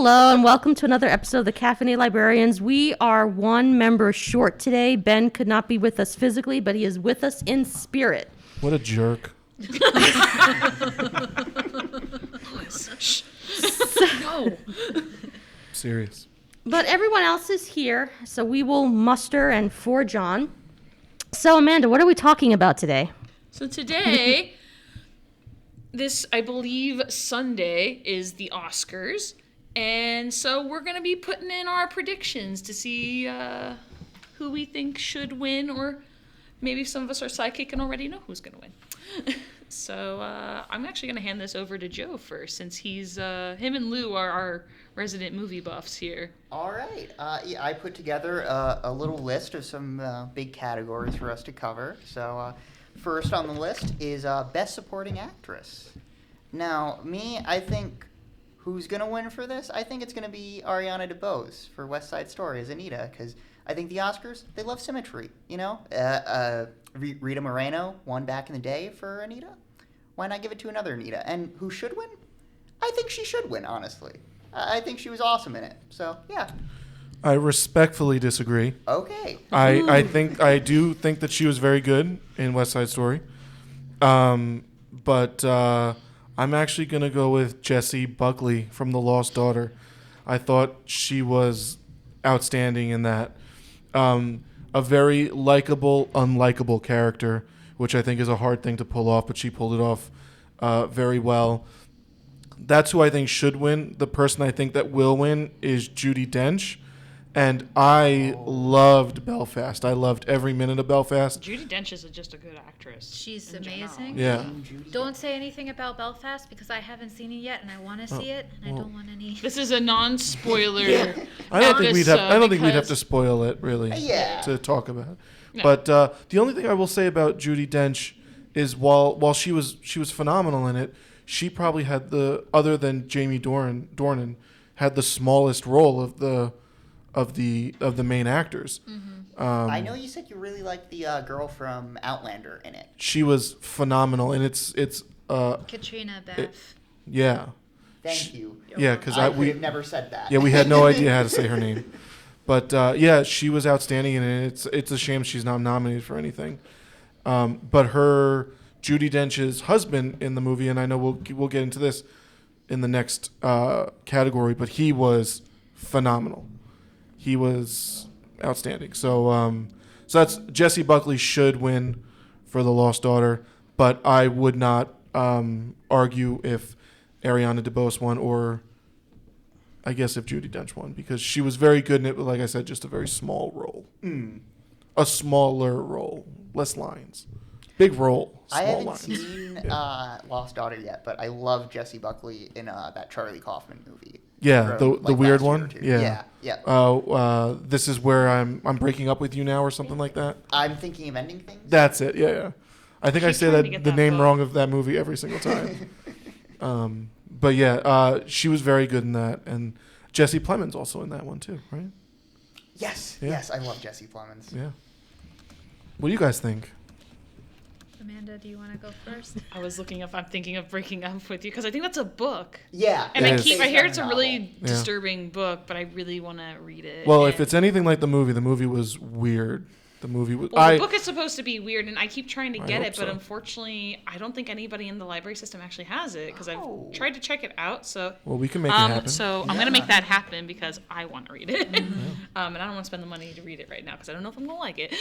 Hello, and welcome to another episode of the Caffeinated Librarians. We are one member short today. Ben could not be with us physically, but he is with us in spirit. What a jerk. No. Serious. But everyone else is here, so we will muster and forge on. So, Amanda, what are we talking about today? So today, this, I believe, Sunday is the Oscars. And so we're going to be putting in our predictions to see who we think should win, or maybe some of us are sidekick and already know who's going to win. So I'm actually going to hand this over to Joe first, since he's him and Lou are our resident movie buffs here. All right. Yeah, I put together a little list of some big categories for us to cover. So first on the list is Best Supporting Actress. Now, I think who's going to win for this? I think it's going to be Ariana DeBose for West Side Story as Anita, because I think the Oscars, they love symmetry, you know? Rita Moreno won back in the day for Anita. Why not give it to another Anita? And who should win? I think she should win, honestly. I think she was awesome in it. So, yeah. I respectfully disagree. Okay. I do think that she was very good in West Side Story. But I'm actually going to go with Jessie Buckley from The Lost Daughter. I thought she was outstanding in that. A very likable, unlikable character, which I think is a hard thing to pull off, but she pulled it off very well. That's who I think should win. The person I think that will win is Judi Dench. And I loved Belfast. I loved every minute of Belfast. Judi Dench is just a good actress. She's amazing. Yeah. Don't say anything about Belfast because I haven't seen it yet and I want to see it and I don't want any. This is a non-spoiler. I don't think we'd have to spoil it really to talk about. No. But the only thing I will say about Judi Dench is while she was phenomenal in it, she probably had other than Jamie Dornan had the smallest role of the main actors. Mm-hmm. I know you said you really liked the girl from Outlander in it. She was phenomenal, and it's Katrina Bath. Yeah. Thank you. Yeah, because we have never said that. Yeah, we had no idea how to say her name, but yeah, she was outstanding in it. It's a shame she's not nominated for anything. But her Judi Dench's husband in the movie, and I know we'll get into this in the next category, but he was phenomenal. He was outstanding. So that's Jessie Buckley should win for The Lost Daughter, but I would not argue if Ariana DeBose won, or I guess if Judi Dench won, because she was very good in it, but like I said, just a very small role. A smaller role, less lines. Big role, small I haven't lines. seen Lost Daughter yet, but I love Jessie Buckley in that Charlie Kaufman movie. Yeah, from, the weird last year or one. two. Yeah. This is where I'm breaking up with you now, or something like that. I'm thinking of ending things. That's it. Yeah. I think I say trying to the get that name book. wrong of that movie every single time. But yeah, she was very good in that, and Jesse Plemons also in that one too, right? Yes, Yeah. yes, I love Jesse Plemons. Yeah. What do you guys think? Amanda, do you want to go first? I was looking up. I'm thinking of breaking up with you because I think that's a book. Yeah, And It I is. hear it's a really Yeah. disturbing book, but I really want to read it. Well, if And- it's anything like the movie was weird. The movie was. Well, the book is supposed to be weird, and I keep trying to get hope it, but so. unfortunately, I don't think anybody in the library system actually has it because Oh. I've tried to check it out. So, Well, we can make it happen. so I'm gonna make that happen because I want to read it, and I don't want to spend the money to read it right now because I don't know if I'm gonna like it.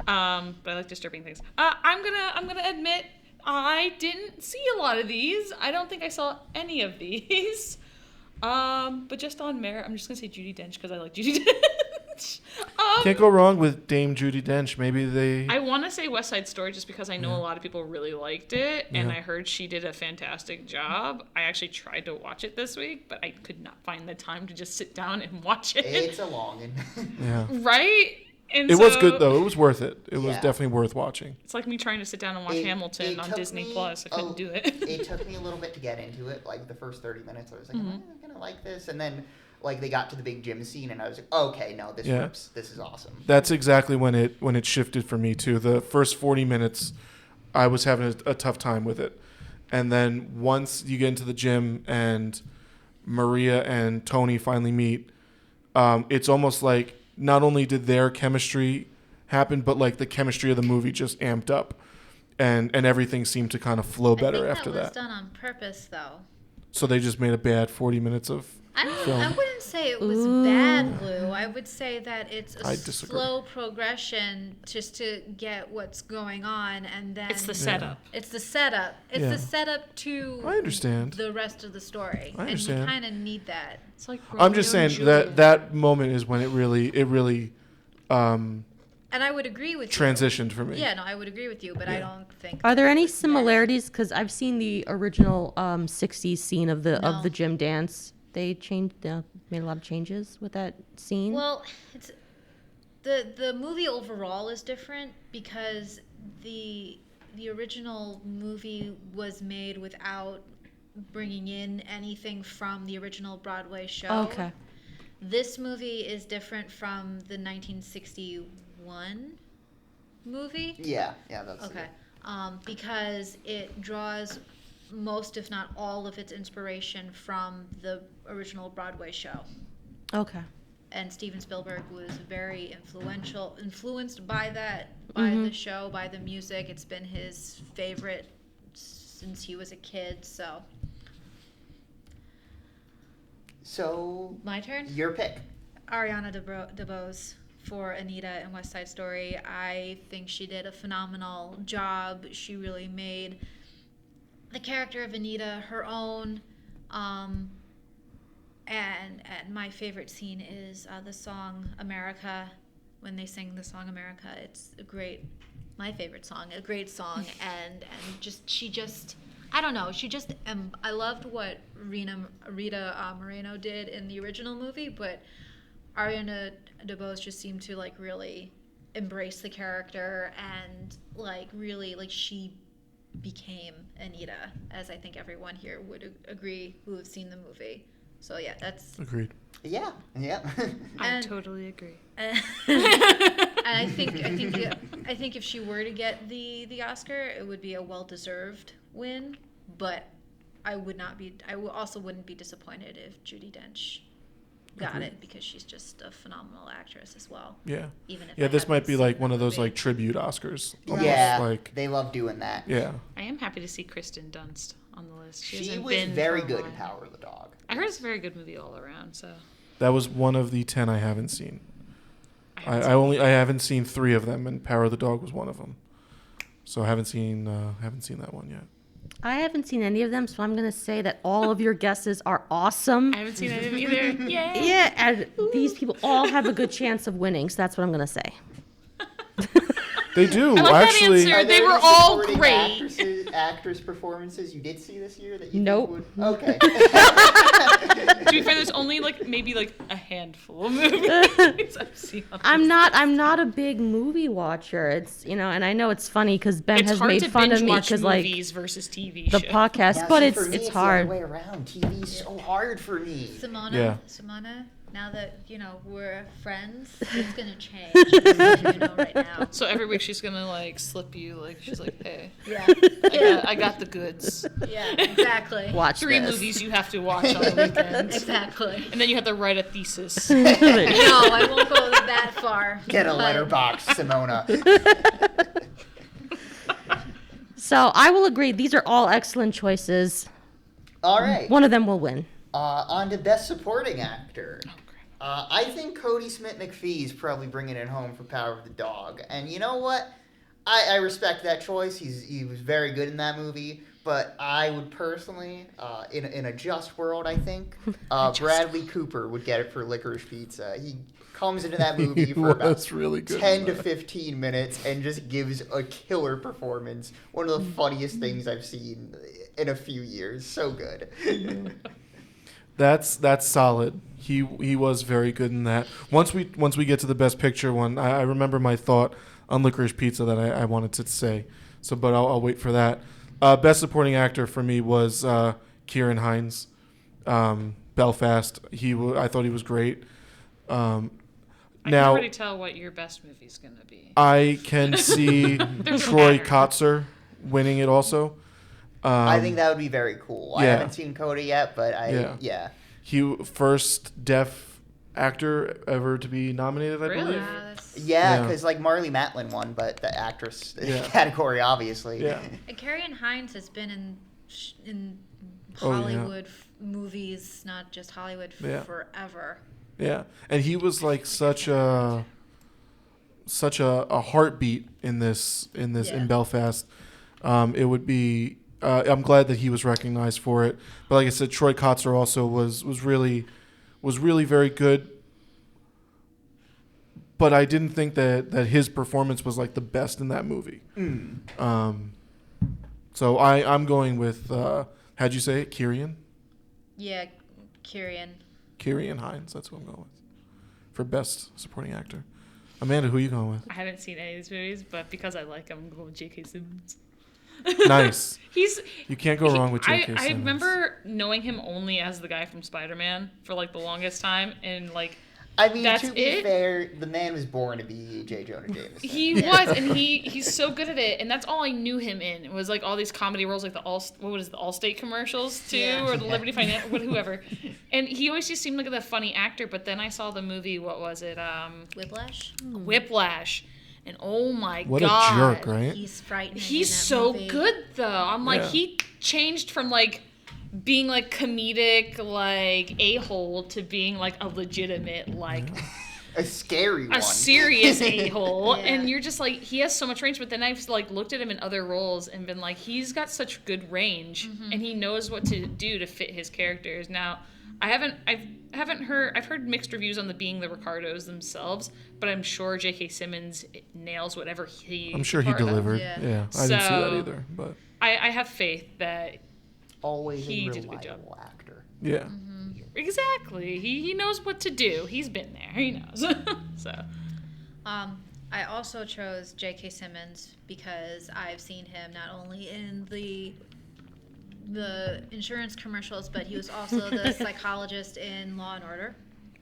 But I like disturbing things. I'm gonna admit I didn't see a lot of these. I don't think I saw any of these. But just on merit, I'm just gonna say Judi Dench because I like Judi Dench. Can't go wrong with Dame Judi Dench. Maybe they. I want to say West Side Story just because I know a lot of people really liked it, and Yeah. I heard she did a fantastic job. I actually tried to watch it this week, but I could not find the time to just sit down and watch it. It's a long one. Yeah. Right? And It was so- good though. It was worth it. It was Yeah. definitely worth watching. It's like me trying to sit down and watch Hamilton on took Disney me- Plus. I couldn't do it. It took me a little bit to get into it. Like the first 30 minutes, I was like, Mm-hmm. am I gonna like this? And then like they got to the big gym scene, and I was like, okay, no, this Yeah. rips. This is awesome. That's exactly when it shifted for me too. The first 40 minutes, I was having a tough time with it, and then once you get into the gym and Maria and Tony finally meet, it's almost like not only did their chemistry happen, but like the chemistry of the movie just amped up, and everything seemed to kind of flow better after that was that. done on purpose, though. So they just made a bad 40 minutes of film. I wouldn't say it was bad, Lou. I would say that it's a I disagree. slow progression just to get what's going on, and then It's the setup. It's the setup. It's Yeah. the setup to I understand. the rest of the story. I understand. And you kind of need that. It's like I'm just Romeo and saying that Juliet. that moment is when it really And I would agree with transitioned for me. you. Yeah, no, I would agree with you, but I Yeah. don't think. Are there that any it was bad. similarities? Because I've seen the original 60s scene of the No. gym dance. They changed, made a lot of changes with that scene. Well, it's the movie overall is different because the original movie was made without bringing in anything from the original Broadway show. Okay. This movie is different from the 1961 movie. Yeah, that's Okay. Because it draws most, if not all, of its inspiration from the original Broadway show. Okay. And Steven Spielberg was very influenced by that, by the show, by the music. It's been his favorite since he was a kid. So My turn. your pick. Ariana DeBose for Anita in West Side Story. I think she did a phenomenal job. She really made the character of Anita her own. And my favorite scene is the song America. When they sing the song America, it's my favorite song, a great song. and she just I don't know. I loved what Rita Moreno did in the original movie, but Ariana DeBose just seemed to like really embrace the character and like really like she became Anita, as I think everyone here would agree who have seen the movie. So yeah, that's Agreed. Yeah. I and- totally agree. and I think if she were to get the Oscar, it would be a well-deserved win. But I also wouldn't be disappointed if Judi Dench got Agreed. it because she's just a phenomenal actress as well. Yeah. Even if Yeah, I this haven't might be seen like the one of those movie. like tribute Oscars. Almost Yeah, like they love doing that. yeah. I am happy to see Kristen Dunst on the list. She hasn't was been very for a good in while. Power of the Dog. I heard it's a very good movie all around. So That was one of the 10 I haven't seen. haven't I haven't seen 3 of them, and Power of the Dog was one of them. So I haven't seen that one yet. I haven't seen any of them, so I'm going to say that all of your guesses are awesome. I haven't seen it either. Yay! Yeah, and these people all have a good chance of winning, so that's what I'm going to say. They do I like that actually. answer. Are They there were any all supporting great. Actress performances you did see this year that you Nope. think would? Okay. To be fair, there's only maybe a handful of movies I've seen. On I'm this. not a big movie watcher. It's, and I know it's funny because Ben It's has hard made to fun of binge me watch because like movies versus TV the shows. podcast, Now, but see, it's for me, it's the other hard. way around. TV's so hard for me. Simona, Yeah. now that we're friends, it's gonna change. Just so right now. So every week she's gonna slip you she's like, hey, Yeah. I got the goods. Yeah. Exactly. Watch 3 this. movies you have to watch on the weekend, Exactly. and then you have to write a thesis. No, I won't go that far. Get a but- letterbox, Simona. So I will agree. These are all excellent choices. All right. One of them will win. On to Best Supporting Actor. I think Cody Smith-McPhee's probably bringing it home for Power of the Dog. And you know what? I respect that choice. He was very good in that movie. But I would personally, in a just world, I think, Bradley Cooper would get it for Licorice Pizza. He comes into that movie He for about was really good 10 in to that. 15 minutes and just gives a killer performance. One of the funniest things I've seen in a few years. So good. That's solid. He was very good in that. Once we get to the Best Picture one, I remember my thought on Licorice Pizza that I wanted to say. So, but I'll wait for that. Best Supporting Actor for me was Kieran Hines, Belfast. I thought he was great. I can Now already tell what your best movie's gonna be. I can see Troy Kotzer winning it also. I think that would be very cool. I yeah. haven't seen Cody yet, but Yeah. yeah. he first deaf actor ever to be nominated, I Really? believe. Wow, that's... Yeah, Yeah. because like Marlee Matlin won, but the actress Yeah. category, obviously. Yeah. And Carrie Hines has been in Oh, yeah. Hollywood movies, not just Hollywood, Yeah. forever. Yeah, and he was like such a heartbeat in this Yeah. in Belfast. It would be. I'm glad that he was recognized for it. But like I said, Troy Kotsur also was really very good. But I didn't think that his performance was like the best in that movie. So I'm going with how'd you say it? Kieran Hines. That's who I'm going with for best supporting actor. Amanda, who are you going with? I haven't seen any of these movies, but because I like him, I'm going with J.K. Simmons. Nice. You can't go wrong with J.K. Simmons. I remember knowing him only as the guy from Spider-Man for like the longest time, and like I mean, that's to be it. fair, the man was born to be J. Jonah Jameson. He was, and he's so good at it, and that's all I knew him in. It was like all these comedy roles, like the Allstate commercials too, Yeah. or the Liberty Finance, whoever. And he always just seemed like a funny actor. But then I saw the movie. What was it? Whiplash. Whiplash. And oh my What god, a jerk, right? He's frightening. He's in that so movie. good though. I'm like, Yeah. he changed from like being like comedic like a-hole to being like a legitimate like A scary one. a serious a-hole. Yeah. And you're just like, he has so much range. But then I've like looked at him in other roles and been like, he's got such good range and he knows what to do to fit his characters. Now I've heard mixed reviews on the Being the Ricardos themselves, but I'm sure J.K. Simmons nails whatever I'm sure he part of. delivered. Yeah. Yeah, I didn't see that So- either. But I have faith that Always He a did a good job. reliable actor. yeah, exactly he knows what to do. He's been there. He knows. So I also chose J.K. Simmons because I've seen him not only in the insurance commercials, but he was also the psychologist in Law and Order.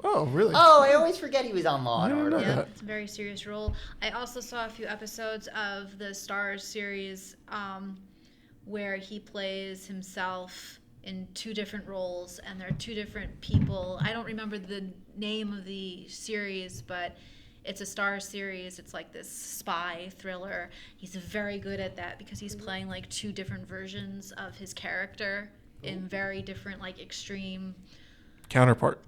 Oh, really? Oh, I always forget he was on Law and I didn't Order. know Yeah, that. it's a very serious role. I also saw a few episodes of the Starz series where he plays himself in two different roles, and they're two different people. I don't remember the name of the series, but it's a Starz series. It's like this spy thriller. He's very good at that because he's playing like two different versions of his character in very different, like extreme Counterpart.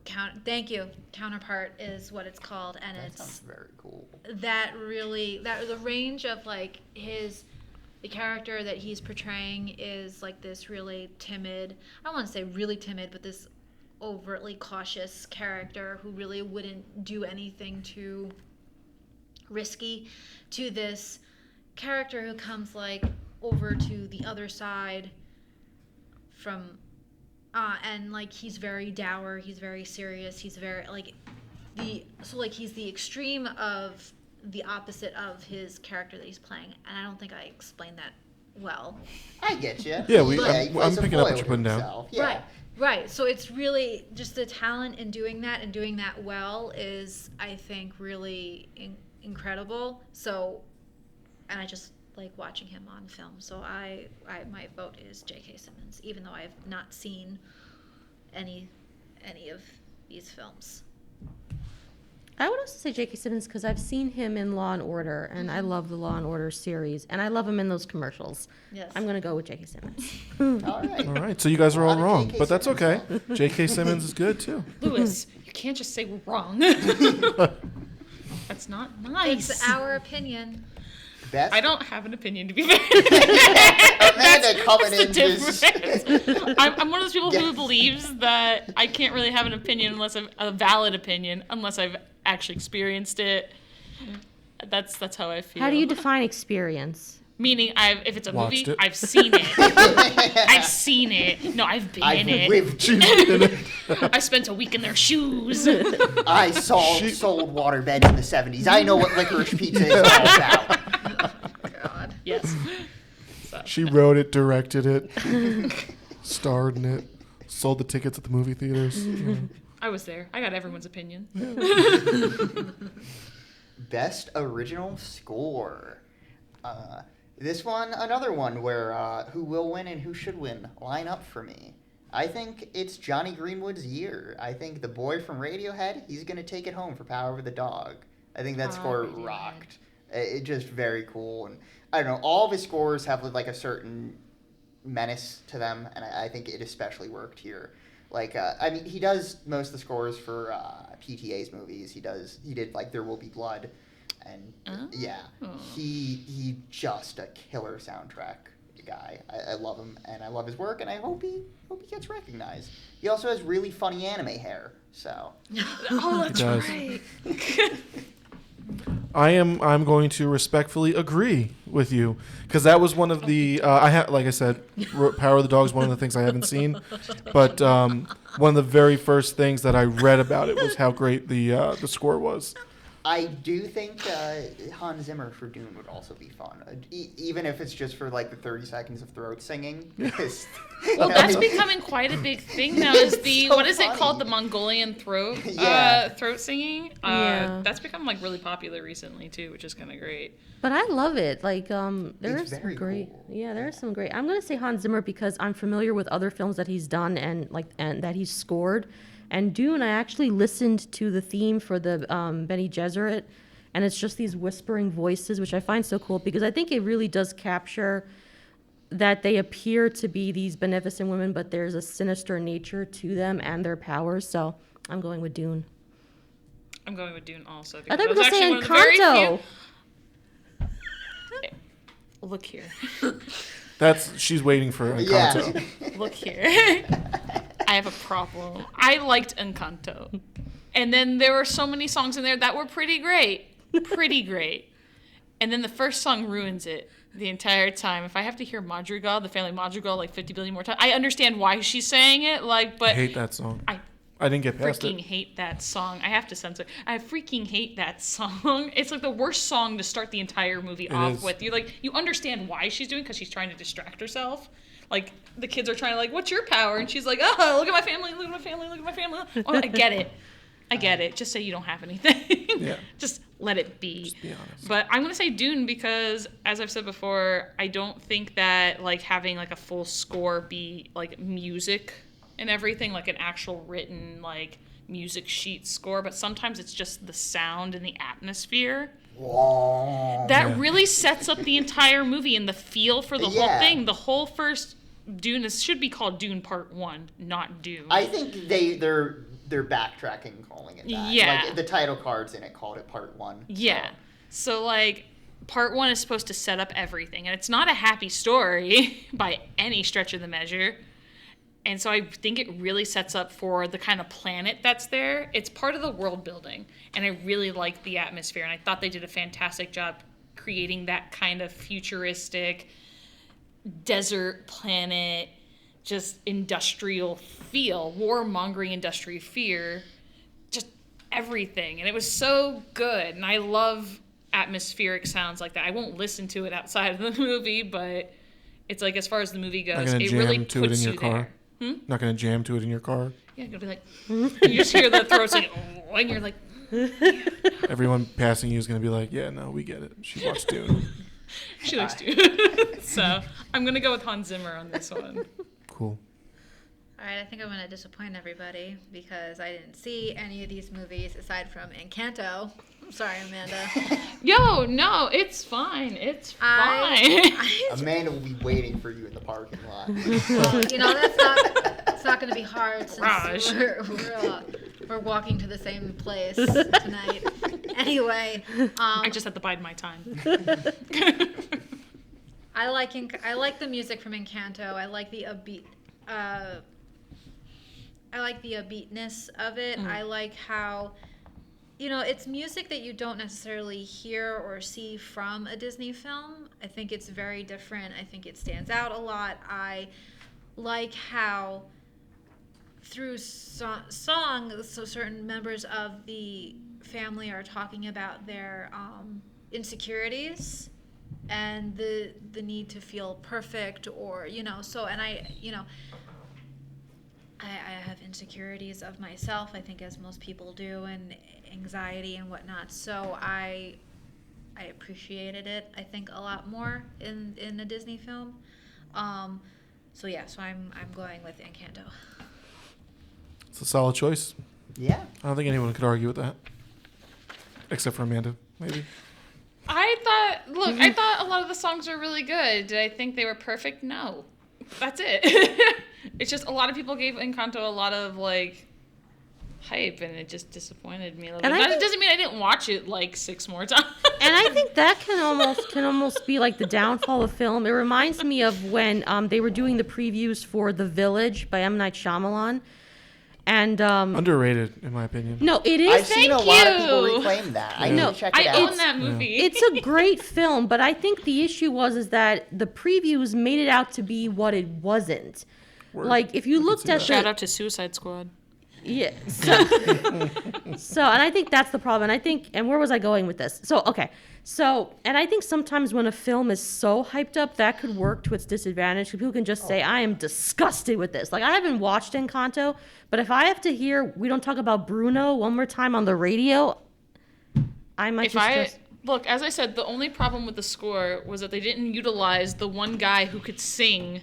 Thank you. Counterpart is what it's called, and That it's sounds very cool. the range of like the character that he's portraying is like this really timid, I don't want to say really timid, but this overtly cautious character who really wouldn't do anything too risky, to this character who comes like over to the other side from and like he's very dour, he's very serious, he's very like he's the extreme of the opposite of his character that he's playing, and I don't think I explained that well. I get you. Yeah, he I'm plays a picking up what foil you're putting down. himself. Yeah. Right. So it's really just the talent in doing that and doing that well is, I think, really incredible. So, and I just like watching him on film. So my vote is J.K. Simmons, even though I have not seen any of these films. I would also say J.K. Simmons because I've seen him in Law and Order, and I love the Law and Order series, and I love him in those commercials. Yes. I'm gonna go with J.K. Simmons. All right. All right, so you guys are A all lot of wrong, J.K. but that's okay. Simmons J.K. Simmons is good too. Lewis, you can't just say we're wrong. That's not nice. It's our opinion. Best. I don't have an opinion, to be fair. Amanda coming in just. I'm one of those people Yeah. who believes that I can't really have an opinion unless a valid opinion unless I've actually experienced it. That's how I feel. How do you define experience? Meaning, if it's a Watched movie, it. I've seen it. I've seen it. No, I've been I've in it. lived. I spent a week in their shoes. I sold water beds in the 70s. I know what licorice pizza is all about. God. Yes. So. She wrote it, directed it, starred in it, sold the tickets at the movie theaters. I was there. I got everyone's opinion. Best original score. This one, another one where who will win and who should win line up for me. I think it's Johnny Greenwood's year. I think the boy from Radiohead, he's going to take it home for Power of the Dog. I think that score Radiohead. rocked. It just very cool. And I don't know, all of his scores have like a certain menace to them, and I think it especially worked here. Like, I mean, he does most of the scores for PTA's movies. He did like There Will Be Blood, and yeah, he just a killer soundtrack guy. I love him, and I love his work, and I hope he gets recognized. He also has really funny anime hair, so. Oh, that's does. right. I'm going to respectfully agree with you, because that was one of the like I said, Power of the Dog is one of the things I haven't seen, but one of the very first things that I read about it was how great the score was. I do think Hans Zimmer for Dune would also be fun, even if it's just for like the 30 seconds of throat singing. Well, that's becoming quite a big thing now. Is the so what is funny. it called? The Mongolian throat throat singing. Yeah. That's become like really popular recently too, which is kind of great. But I love it. Like, there's It's some very great. cool. Yeah, there's some great. I'm gonna say Hans Zimmer because I'm familiar with other films that he's done and that he's scored. And Dune, I actually listened to the theme for the Bene Gesserit, and it's just these whispering voices, which I find so cool because I think it really does capture that they appear to be these beneficent women, but there's a sinister nature to them and their powers. So I'm going with Dune. I'm going with Dune also. I Because thought we were that's going to say actually one of the very Encanto. few- Look here. She's waiting for Encanto. Yeah. Look here. I have a problem. I liked Encanto. And then there were so many songs in there that were pretty great. Pretty great. And then the first song ruins it the entire time. If I have to hear Madrigal, the family Madrigal, like 50 billion more times, I understand why she's saying it, like, but I hate that song. I I didn't get past freaking it. hate that song. I have to censor. I freaking hate that song. It's like the worst song to start the entire movie off is. with. You understand why she's doing, because she's trying to distract herself. Like, the kids are trying to, like, what's your power? And she's like, oh, look at my family, look at my family, look at my family. Oh, I get it. I get it. Just say you don't have anything. Yeah. Just let it be. Just be honest. But I'm going to say Dune because, as I've said before, I don't think that, like, having, like, a full score be, like, music and everything, like an actual written, like, music sheet score, but sometimes it's just the sound and the atmosphere that really sets up the entire movie and the feel for the whole thing. The whole first Dune, this should be called Dune Part 1, not Dune. I think they're backtracking, calling it that. Yeah. Like the title cards in it called it Part 1. Yeah. So, like, Part 1 is supposed to set up everything, and it's not a happy story by any stretch of the measure. And so I think it really sets up for the kind of planet that's there. It's part of the world building, and I really like the atmosphere, and I thought they did a fantastic job creating that kind of futuristic desert planet, just industrial feel, warmongering industrial fear, just everything. And it was so good, and I love atmospheric sounds like that. I won't listen to it outside of the movie, but it's like, as far as the movie goes, Not gonna it jam really to it puts in your you car. there. Not gonna jam to it in your car. Yeah, you'll be like, you just hear the throat singing, oh, and you're like, Everyone passing you is gonna be like, "Yeah, no, we get it. She watched Dune." she likes to. So I'm gonna go with Hans Zimmer on this one. Cool. All right, I think I'm going to disappoint everybody because I didn't see any of these movies aside from Encanto. I'm sorry, Amanda. Yo, no, it's fine. It's fine. I Amanda will be waiting for you in the parking lot. well, it's not going to be hard since Raj. we're walking to the same place tonight. Anyway, I just have to bide my time. I like the music from Encanto. I like the upbeat. I like the upbeatness of it. I like how, it's music that you don't necessarily hear or see from a Disney film. I think it's very different. I think it stands out a lot. I like how through song, so certain members of the family are talking about their insecurities and the need to feel perfect, or I have insecurities of myself, I think, as most people do, and anxiety and whatnot. So I appreciated it, I think, a lot more in a Disney film. So yeah, so I'm going with Encanto. It's a solid choice. Yeah. I don't think anyone could argue with that. Except for Amanda, maybe. I thought a lot of the songs were really good. Did I think they were perfect? No. That's it. It's just a lot of people gave Encanto a lot of, like, hype, and it just disappointed me a little bit. It doesn't mean I didn't watch it, like, 6 more times. And I think that can almost be like the downfall of film. It reminds me of when they were doing the previews for The Village by M. Night Shyamalan. And Underrated, in my opinion. no, it is. I've seen a lot of people reclaim that. I need to check it out. I own that movie. It's a great film, but I think the issue is that the previews made it out to be what it wasn't. Word. Like if you looked at Shout out to Suicide Squad. yeah. So, and I think that's the problem. And where was I going with this? So, okay. So, and I think sometimes when a film is so hyped up, that could work to its disadvantage. Because people can just say, I am disgusted with this. Like, I haven't watched Encanto, but if I have to hear We Don't Talk About Bruno one more time on the radio, I might Look, as I said, the only problem with the score was that they didn't utilize the one guy who could sing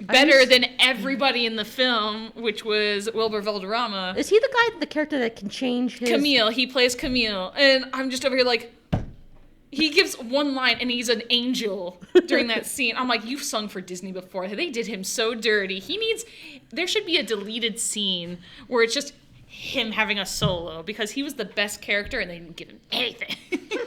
better than everybody in the film, which was Wilbur Valderrama. Is he the character that can change his... Camille. He plays Camille. And I'm just over here like... He gives one line, and he's an angel during that scene. I'm like, you've sung for Disney before. They did him so dirty. There should be a deleted scene where it's just him having a solo, because he was the best character, and they didn't give him anything.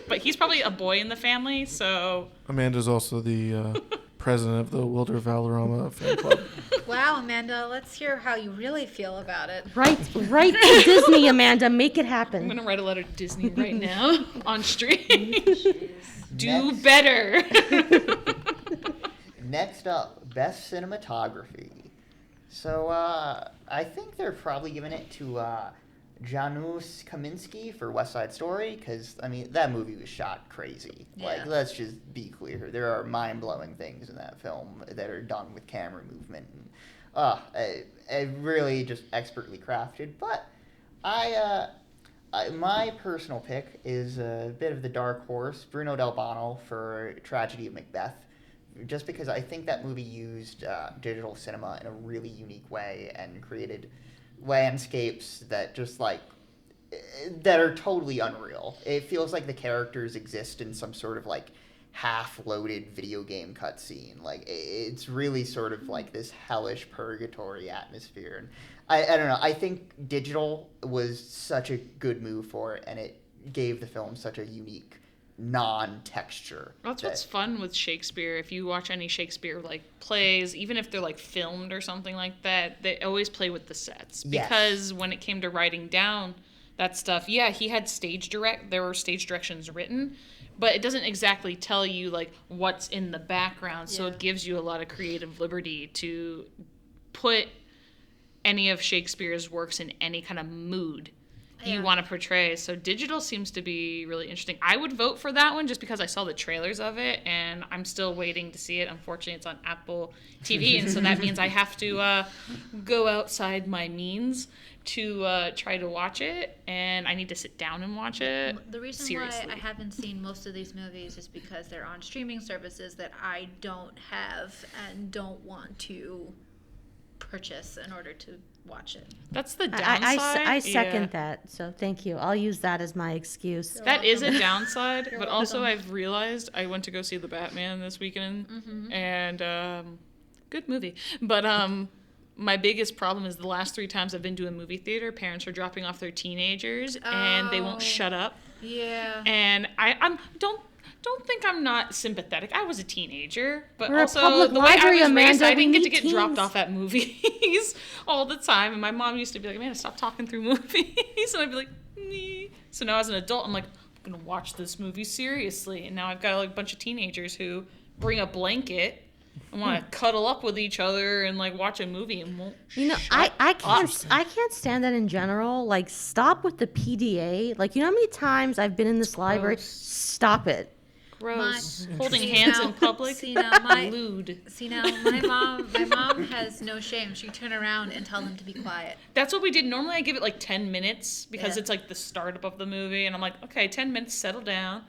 But he's probably a boy in the family, so... Amanda's also the president of the Wilder Valderrama fan club. Wow, Amanda, let's hear how you really feel about it. Right to Disney, Amanda. Make it I'm happen. going to write a letter to Disney right now on stream. Do better. Next up, best cinematography. So I think they're probably giving it to Janusz Kaminski for West Side Story, because, I mean, that movie was shot crazy. Yeah. Like, let's just be clear. There are mind-blowing things in that film that are done with camera movement. And, really just expertly crafted. But my personal pick is a bit of the dark horse, Bruno Del Bono for Tragedy of Macbeth, just because I think that movie used digital cinema in a really unique way and created landscapes that just that are totally unreal. It feels like the characters exist in some sort of like half-loaded video game cutscene. Like, it's really sort of like this hellish purgatory atmosphere. And I don't know. I think digital was such a good move for it, and it gave the film such a unique non-texture. That's what's fun with Shakespeare. If you watch any Shakespeare like plays, even if they're like filmed or something like that, they always play with the sets. Because when it came to writing down that stuff, yeah, he had there were stage directions written, but it doesn't exactly tell you like what's in the background. So it gives you a lot of creative liberty to put any of Shakespeare's works in any kind of mood you want to portray. So digital seems to be really interesting. I would vote for that one just because I saw the trailers of it, and I'm still waiting to see it. Unfortunately, it's on Apple TV, and so that means I have to go outside my means to try to watch it, and I need to sit down and watch it. The reason seriously. why I haven't seen most of these movies is because they're on streaming services that I don't have and don't want to purchase in order to watch it. That's the downside. I second that, so thank you. I'll use that as my excuse. That is a downside, but also I've realized I went to go see The Batman this weekend, and good movie. But my biggest problem is the last 3 times I've been to a movie theater, parents are dropping off their teenagers, and they won't shut up. Yeah. And I don't think I'm not sympathetic. I was a teenager, but We're also a public the way library, I was raised, Amanda. I didn't We get to need get dropped teens. off at movies all the time. And my mom used to be like, "Amanda, stop talking through movies," and I'd be like, "Nee." So now as an adult, I'm like, I'm gonna watch this movie seriously. And now I've got like a bunch of teenagers who bring a blanket and want to cuddle up with each other and like watch a movie and won't. I can't stand that in general. Like, stop with the PDA. Like, you know how many times I've been in this library? gross. Stop it. Gross. Holding See, hands now- in public. see, now my- Lewd. See now, my mom has no shame. She'd turn around and tell them to be quiet. That's what we did. Normally I give it like 10 minutes because Yeah. it's like the startup of the movie. And I'm like, okay, 10 minutes, settle down.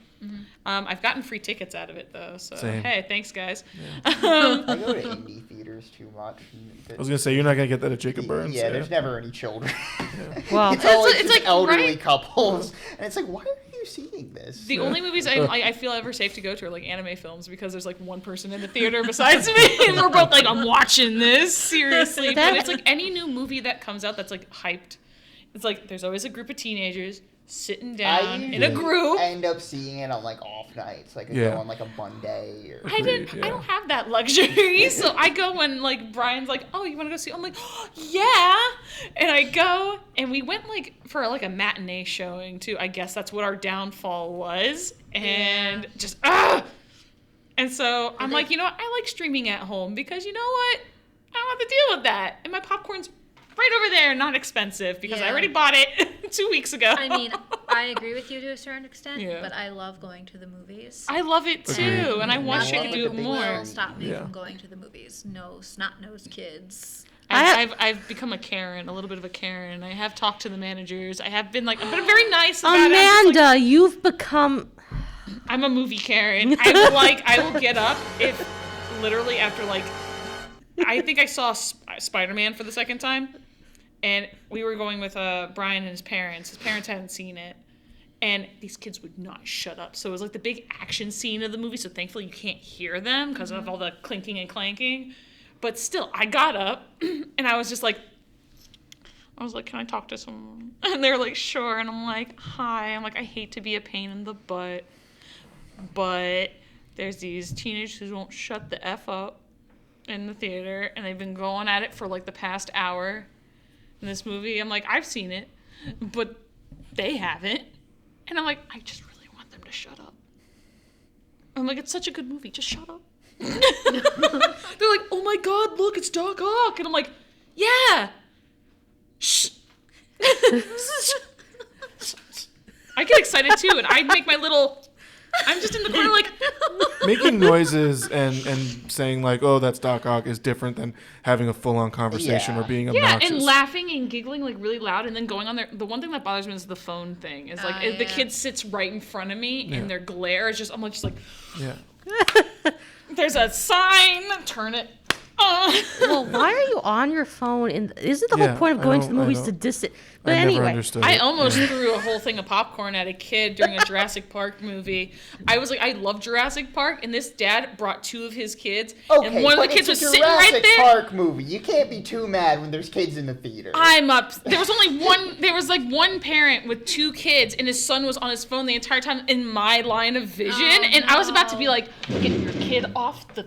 I've gotten free tickets out of it though. So, Same. hey, thanks guys. I go to indie theaters theaters too much. I was gonna say you're not gonna get that at Jacob Burns. Yeah, there's never any children. Well, it's always it's just like, elderly right? couples, and it's like, why are you seeing this? The only movies I feel ever safe to go to are like anime films because there's like one person in the theater besides me, and we're both like, I'm watching this seriously. But it's like any new movie that comes out that's like hyped. It's like there's always a group of teenagers sitting down in a group. I end up seeing it on like off nights, like I go on like a Monday or. I don't have that luxury, so I go when like Brian's like, oh, you want to go see? I'm like, oh, yeah, and I go, and we went like for like a matinee showing too. I guess that's what our downfall was, and just and so I'm like, you know what? I like streaming at home because you know what? I don't have to deal with that, and my popcorn's right over there, not expensive because I already bought it 2 weeks ago. I mean, I agree with you to a certain extent, Yeah. but I love going to the movies. I love it too, Agreed. and I want Nothing you to do it more. will stop me Yeah. from going to the movies. No snot-nosed kids. I've become a Karen, a little bit of a Karen. I have talked to the managers. I have been like, but I'm very nice about it. I'm just Amanda, like, you've become. I'm a movie Karen. I will get up if literally after like, I think I saw Spider-Man for the second time, and we were going with Brian and his parents. His parents hadn't seen it, and these kids would not shut up. So it was like the big action scene of the movie. So thankfully you can't hear them because of all the clinking and clanking. But still, I got up and I was like, can I talk to someone? And they were like, sure. And I'm like, hi. I'm like, I hate to be a pain in the butt, but there's these teenagers who won't shut the F up in the theater, and they've been going at it for like the past hour in this movie. I'm like, I've seen it, but they haven't. And I'm like, I just really want them to shut up. I'm like, it's such a good movie. Just shut up. They're like, oh my God, look, it's Doc Ock. And I'm like, yeah. Shh. I get excited too, and I make my little, I'm just in the corner like. Making noises and saying like, oh, that's Doc Ock is different than having a full-on conversation or being obnoxious. Yeah, and laughing and giggling like really loud and then going on there. The one thing that bothers me is the phone thing. Is like if the kid sits right in front of me and their glare is just, I'm just like, Yeah. there's a sign, turn it. Well, why are you on your phone? And isn't the whole point of going to the movies to distance? But I never anyway, understood I it. almost threw a whole thing of popcorn at a kid during a Jurassic Park movie. I was like, I love Jurassic Park, and this dad brought two of his kids, and one of the kids was sitting right there. It's a Jurassic Park movie. You can't be too mad when there's kids in the theater. I'm up. There was only one. There was like one parent with two kids, and his son was on his phone the entire time in my line of vision, and I was about to be like, "Get your kid off the."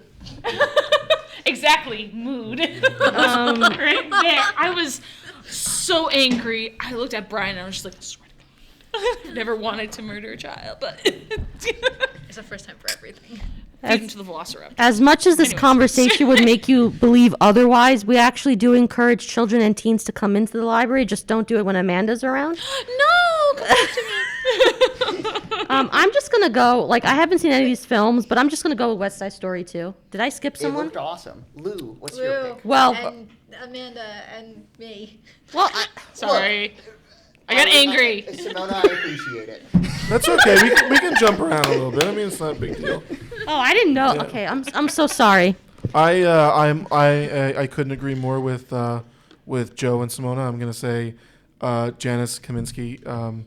Exactly, mood. Right there. I was so angry. I looked at Brian and I was just like, I swear to God, I've never wanted to murder a child, but It's a first time for everything. feed him to the velociraptor. as much as this Anyways. conversation would make you believe otherwise, we actually do encourage children and teens to come into the library. Just don't do it when Amanda's around. No, come back to me. I'm just gonna go. Like, I haven't seen any of these films, but I'm just gonna go with West Side Story 2. Did I skip It someone? looked awesome. Lou, what's your pick? Well, and Amanda and me. well, Sorry, I got angry. Simona, I appreciate it. That's okay. We can jump around a little bit. I mean, it's not a big deal. oh, I didn't know. Yeah. Okay, I'm so sorry. I couldn't agree more with Joe and Simona. I'm gonna say Janice Kaminsky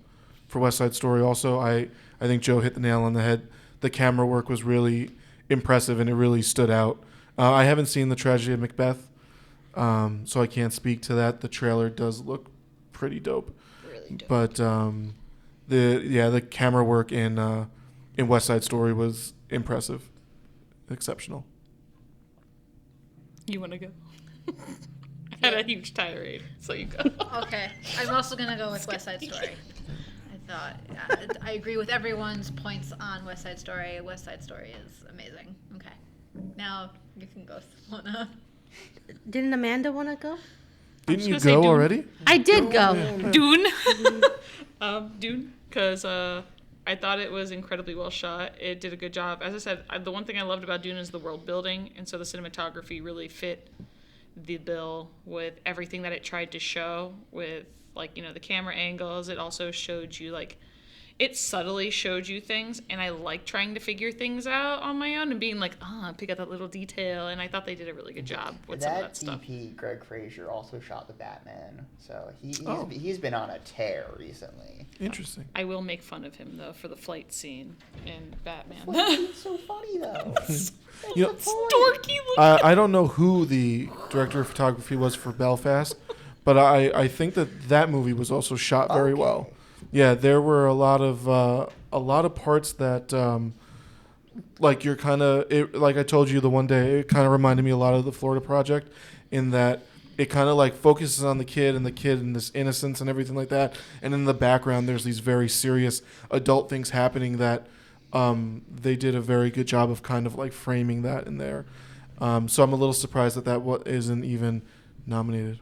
for West Side Story. Also, I think Joe hit the nail on the head. The camera work was really impressive and it really stood out. I haven't seen The Tragedy of Macbeth, so I can't speak to that. The trailer does look pretty dope. Really dope. But the camera work in West Side Story was impressive, exceptional. You want to go? I had a huge tirade, so you go. Okay, I'm also gonna go with West Side Story. I agree with everyone's points on West Side Story. West Side Story is amazing. Okay, now you can go, Simona. Didn't Amanda want to go? Didn't you gonna say go Dune. already? I did go. Dune. Dune, because I thought it was incredibly well shot. It did a good job. As I said, the one thing I loved about Dune is the world building, and so the cinematography really fit the bill with everything that it tried to show with, like, you know, the camera angles. It also showed you, like, it subtly showed you things, and I like trying to figure things out on my own and being like, pick out that little detail, and I thought they did a really good job with some of that stuff. DP, Greg Fraser, also shot the Batman, so Oh. he's been on a tear recently. Interesting. I will make fun of him, though, for the flight scene in Batman. It's so funny, though. You know, Dorky looking. I don't know who the director of photography was for Belfast, but I think that movie was also shot very well. Yeah, there were a lot of parts that like you're kind of like I told you the one day, it kind of reminded me a lot of the Florida Project in that it kind of like focuses on the kid and this innocence and everything like that, and in the background there's these very serious adult things happening that they did a very good job of kind of like framing that in there. So I'm a little surprised that isn't even nominated.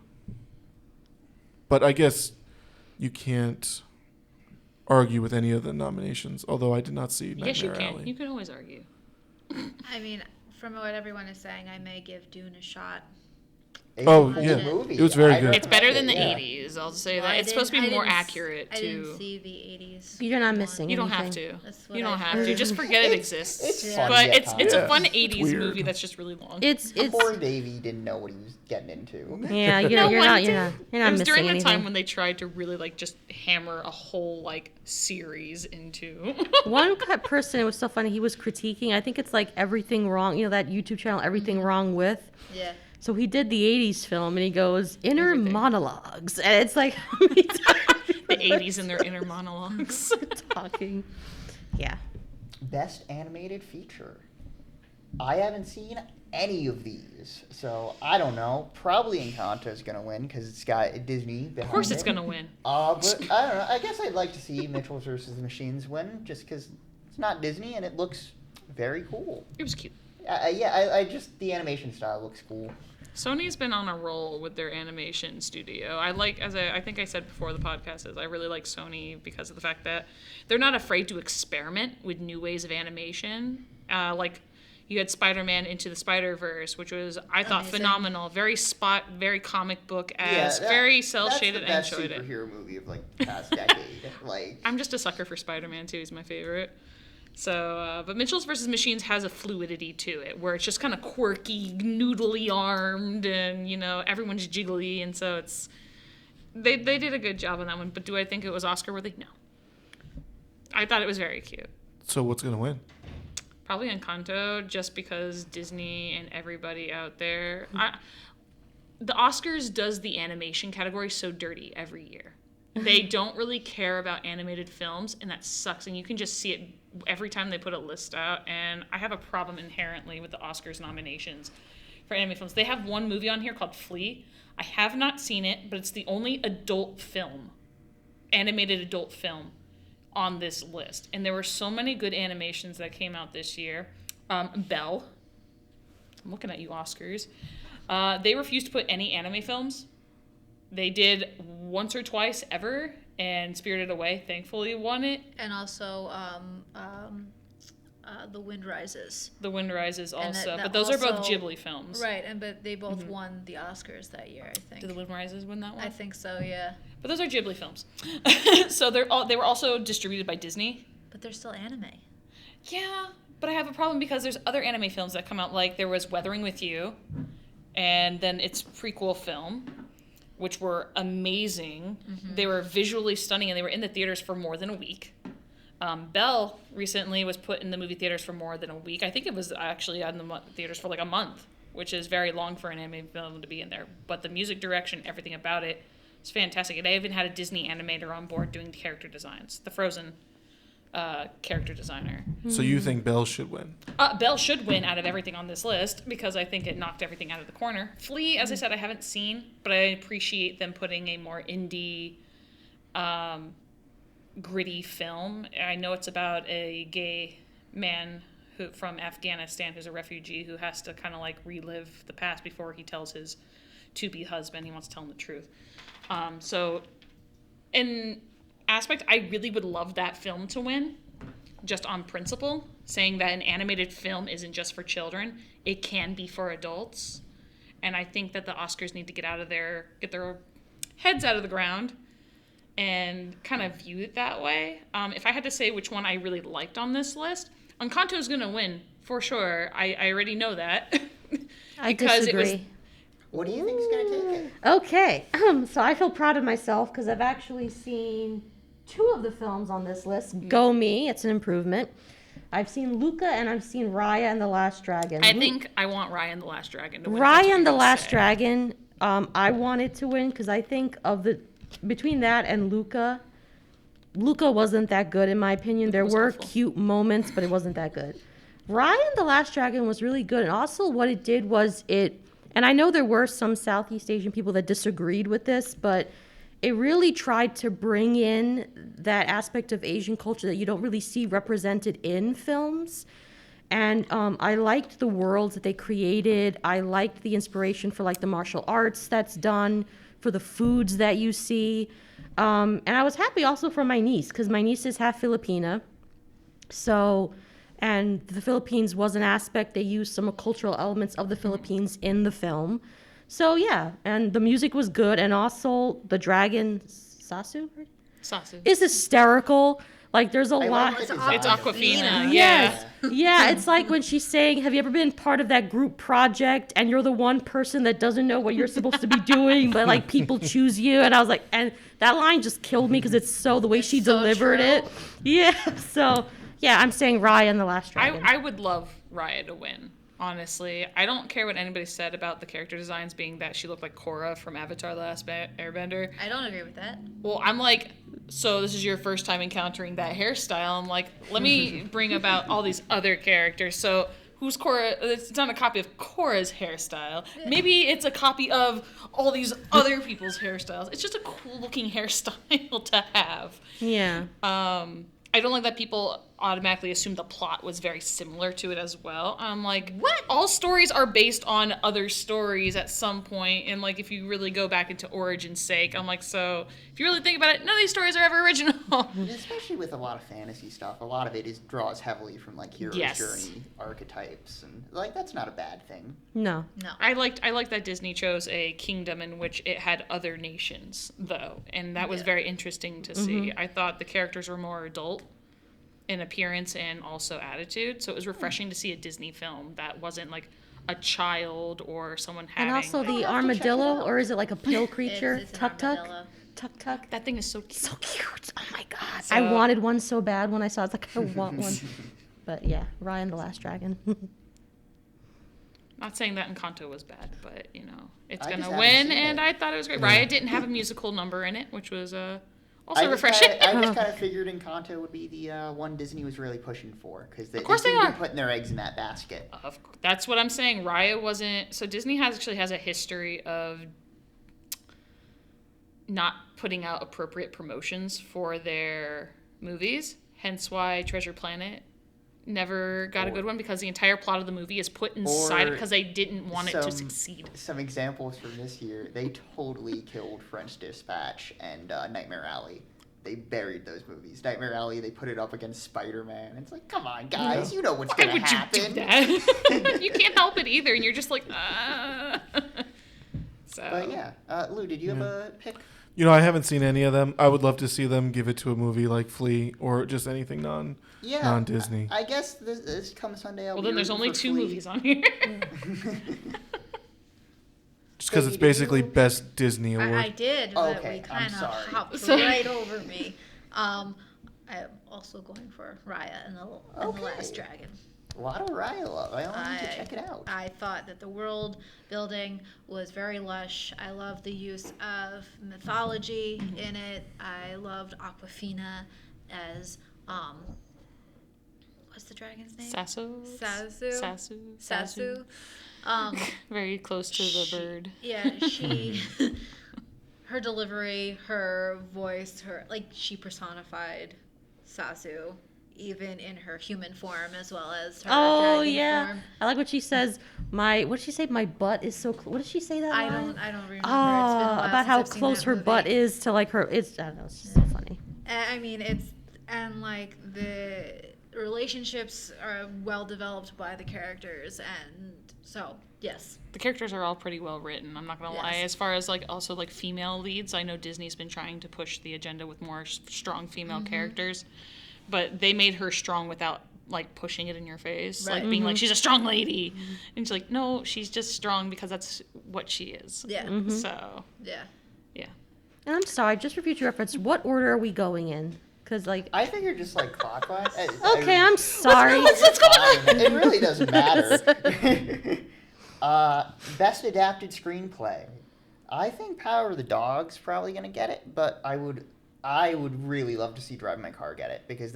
But I guess you can't argue with any of the nominations, although I did not see Nightmare Yes, you can. Alley. You can always argue. I mean, from what everyone is saying, I may give Dune a shot. It's Oh, a cool yeah. movie. It was very I good. It's better than the recommend 80s, I'll say Well, that. I It's supposed to be didn't- I more didn't s- accurate, I too. didn't see the 80s. You're not one. missing You don't anything. have to. That's what You don't I have heard. to. Just forget it exists. It's Yeah. funny But at it's a times. fun It's 80s weird. movie that's just really long. It's Poor Davey didn't know what he was getting into. yeah. You're No not one you're did. not you're It not was missing during the anything. time when they tried to really like just hammer a whole like series into. One person, it was so funny. He was critiquing. I think it's like Everything Wrong. You know that YouTube channel, Everything Wrong With. Yeah. So he did the '80s film, and he goes inner Everything. monologues, and it's like how many times The 80s and their inner monologues. talking. Yeah. Best animated feature. I haven't seen any of these, so I don't know. Probably Encanto is gonna win because it's got Disney behind it. Of course it's going to win. But I don't know. I guess I'd like to see Mitchell's versus the Machines win, just because it's not Disney and it looks very cool. It was cute. I just the animation style looks cool. Sony's been on a roll with their animation studio. I think I said before the podcast, I really like Sony because of the fact that they're not afraid to experiment with new ways of animation. Like you had Spider-Man Into the Spider-Verse, which was I thought Amazing. phenomenal, very comic book as, that- very cel shaded. That's the I best enjoyed it. superhero movie of like the past decade. Like I'm just a sucker for Spider-Man too. He's my favorite. So, but Mitchell's versus Machines has a fluidity to it where it's just kind of quirky, noodly armed, and everyone's jiggly, and so they did a good job on that one. But do I think it was Oscar worthy? No. I thought it was very cute. So what's gonna win? Probably Encanto, just because Disney and everybody out there. The Oscars does the animation category so dirty every year. They don't really care about animated films, and that sucks. And you can just see it every time they put a list out. And I have a problem inherently with the Oscars nominations for animated films. They have one movie on here called Flea. I have not seen it, but it's the only animated adult film on this list. And there were so many good animations that came out this year. Belle. I'm looking at you, Oscars. They refused to put any anime films. They did once or twice ever, and Spirited Away thankfully won it. And also, The Wind Rises. The Wind Rises And also, that but those are both also- Ghibli films. Right, but they both won the Oscars that year, I think. Did The Wind Rises win that one? I think so, yeah. But those are Ghibli films. So they were also distributed by Disney. But they're still anime. Yeah, but I have a problem because there's other anime films that come out, like there was Weathering with You, and then its prequel film, which were amazing. Mm-hmm. They were visually stunning, and they were in the theaters for more than a week. Belle recently was put in the movie theaters for more than a week. I think it was actually in the theaters for like a month, which is very long for an anime film to be in there. But the music direction, everything about it, is fantastic. And they even had a Disney animator on board doing the character designs. The Frozen character designer. So you think Belle should win? Belle should win out of everything on this list because I think it knocked everything out of the corner. Flea, as I said, I haven't seen, but I appreciate them putting a more indie, gritty film. I know it's about a gay man from Afghanistan who's a refugee who has to kind of like relive the past before he tells his to-be husband. He wants to tell him the truth. So in aspect, I really would love that film to win, just on principle, saying that an animated film isn't just for children, it can be for adults. And I think that the Oscars need to get their heads out of the ground and kind of view it that way. If I had to say which one I really liked on this list, Encanto is going to win for sure. I already know that. I because disagree. it was What do you think is going to take it? Okay, so I feel proud of myself because I've actually seen 2 of the films on this list. Go Me, it's an improvement. I've seen Luca and I've seen Raya and the Last Dragon. I think I want Raya and the Last Dragon to win. Raya and the Last Dragon, I wanted to win because I think between that and Luca wasn't that good in my opinion. There was were awful. cute moments, but it wasn't that good. Raya and the Last Dragon was really good, and also what it did was and I know there were some Southeast Asian people that disagreed with this, but it really tried to bring in that aspect of Asian culture that you don't really see represented in films. And I liked the worlds that they created. I liked the inspiration for like the martial arts that's done, for the foods that you see. And I was happy also for my niece, because my niece is half Filipina. So, and the Philippines was an aspect. They used some cultural elements of the Philippines in the film. So yeah, and the music was good. And also the dragon, Sasu, is hysterical. Like there's a lot. It's Aquafina. Yes. Yeah, it's like when she's saying, have you ever been part of that group project and you're the one person that doesn't know what you're supposed to be doing, but like people choose you? And I was like, and that line just killed me because it's so the way she delivered it. Yeah. So, yeah, I'm saying Raya and the Last Dragon. I would love Raya to win, honestly. I don't care what anybody said about the character designs being that she looked like Korra from Avatar: The Last Airbender. I don't agree with that. Well, I'm like, so this is your first time encountering that hairstyle. I'm like, let me bring about all these other characters. So who's Korra? It's not a copy of Korra's hairstyle. Maybe it's a copy of all these other people's hairstyles. It's just a cool looking hairstyle to have. Yeah. I don't like that people automatically assume the plot was very similar to it as well. I'm like, what? All stories are based on other stories at some point, and like if you really go back into origin's sake, I'm like, so if you really think about it, none of these stories are ever original. Especially with a lot of fantasy stuff, a lot of it draws heavily from like hero's journey archetypes, and like that's not a bad thing. No. I liked that Disney chose a kingdom in which it had other nations though, and that was very interesting to see. I thought the characters were more adult in appearance and also attitude, so it was refreshing to see a Disney film that wasn't like a child or someone having. And also the armadillo, or is it like a pill creature? It's Tuk Tuk. armadillo. Tuk Tuk. That thing is so cute. So cute. Oh my god. So- I wanted one so bad when I saw it. It's like, I want one. But yeah, Raya and the Last Dragon. Not saying that Encanto was bad, but you know, it's I gonna just haven't win, seen and it. I thought it was great. Raya didn't have a musical number in it, which was also refreshing. I just kind of figured Encanto would be the one Disney was really pushing for, because they course they seem to are. be putting their eggs in that basket. That's what I'm saying. Raya wasn't. So Disney actually has a history of not putting out appropriate promotions for their movies. Hence why Treasure Planet never got a good one, because the entire plot of the movie is put inside it because they didn't want it to succeed. Some examples from this year, they totally killed French Dispatch and Nightmare Alley. They buried those movies. Nightmare Alley, they put it up against Spider-Man. It's like, come on, guys, you know what's Why going to would happen. you do that? You can't help it either, and you're just like, So. But yeah, Lou, did you have a pick? You know, I haven't seen any of them. I would love to see them give it to a movie like Flea or just anything non-Disney. I guess this come Sunday. Well, then there's only 2 movies on here. Just because it's basically Best Disney Award. I did, but Okay, we I'm kind of sorry. hopped right over me. I'm also going for Raya and the Last Dragon. A lot of Raya love. I need to check it out. I thought that the world building was very lush. I loved the use of mythology in it. I loved Aquafina as what's the dragon's name? Sasu. Very close to the bird. Yeah, her delivery, her voice, she personified Sasu, even in her human form as well as her dragon form. I like what she says. What did she say? My butt is so. What did she say that? I line? don't remember. It's been a Oh, while about since how I've seen close that her movie. butt is to like her. It's I don't know. It's just so funny. I mean, the relationships are well developed by the characters, and so Yes. The characters are all pretty well written. I'm not gonna lie. Yes. As far as like also like female leads, I know Disney's been trying to push the agenda with more strong female characters, but they made her strong without like pushing it in your face, Right. like being like she's a strong lady, and she's like, no, she's just strong because that's what she is. Yeah. So Yeah. yeah. And I'm sorry, just for future reference, what order are we going in? Because, like, I figured just like clockwise. okay, I'm sorry. Let's go. It really doesn't matter. Best adapted screenplay. I think Power of the Dog's probably gonna get it, but I would really love to see Drive My Car get it because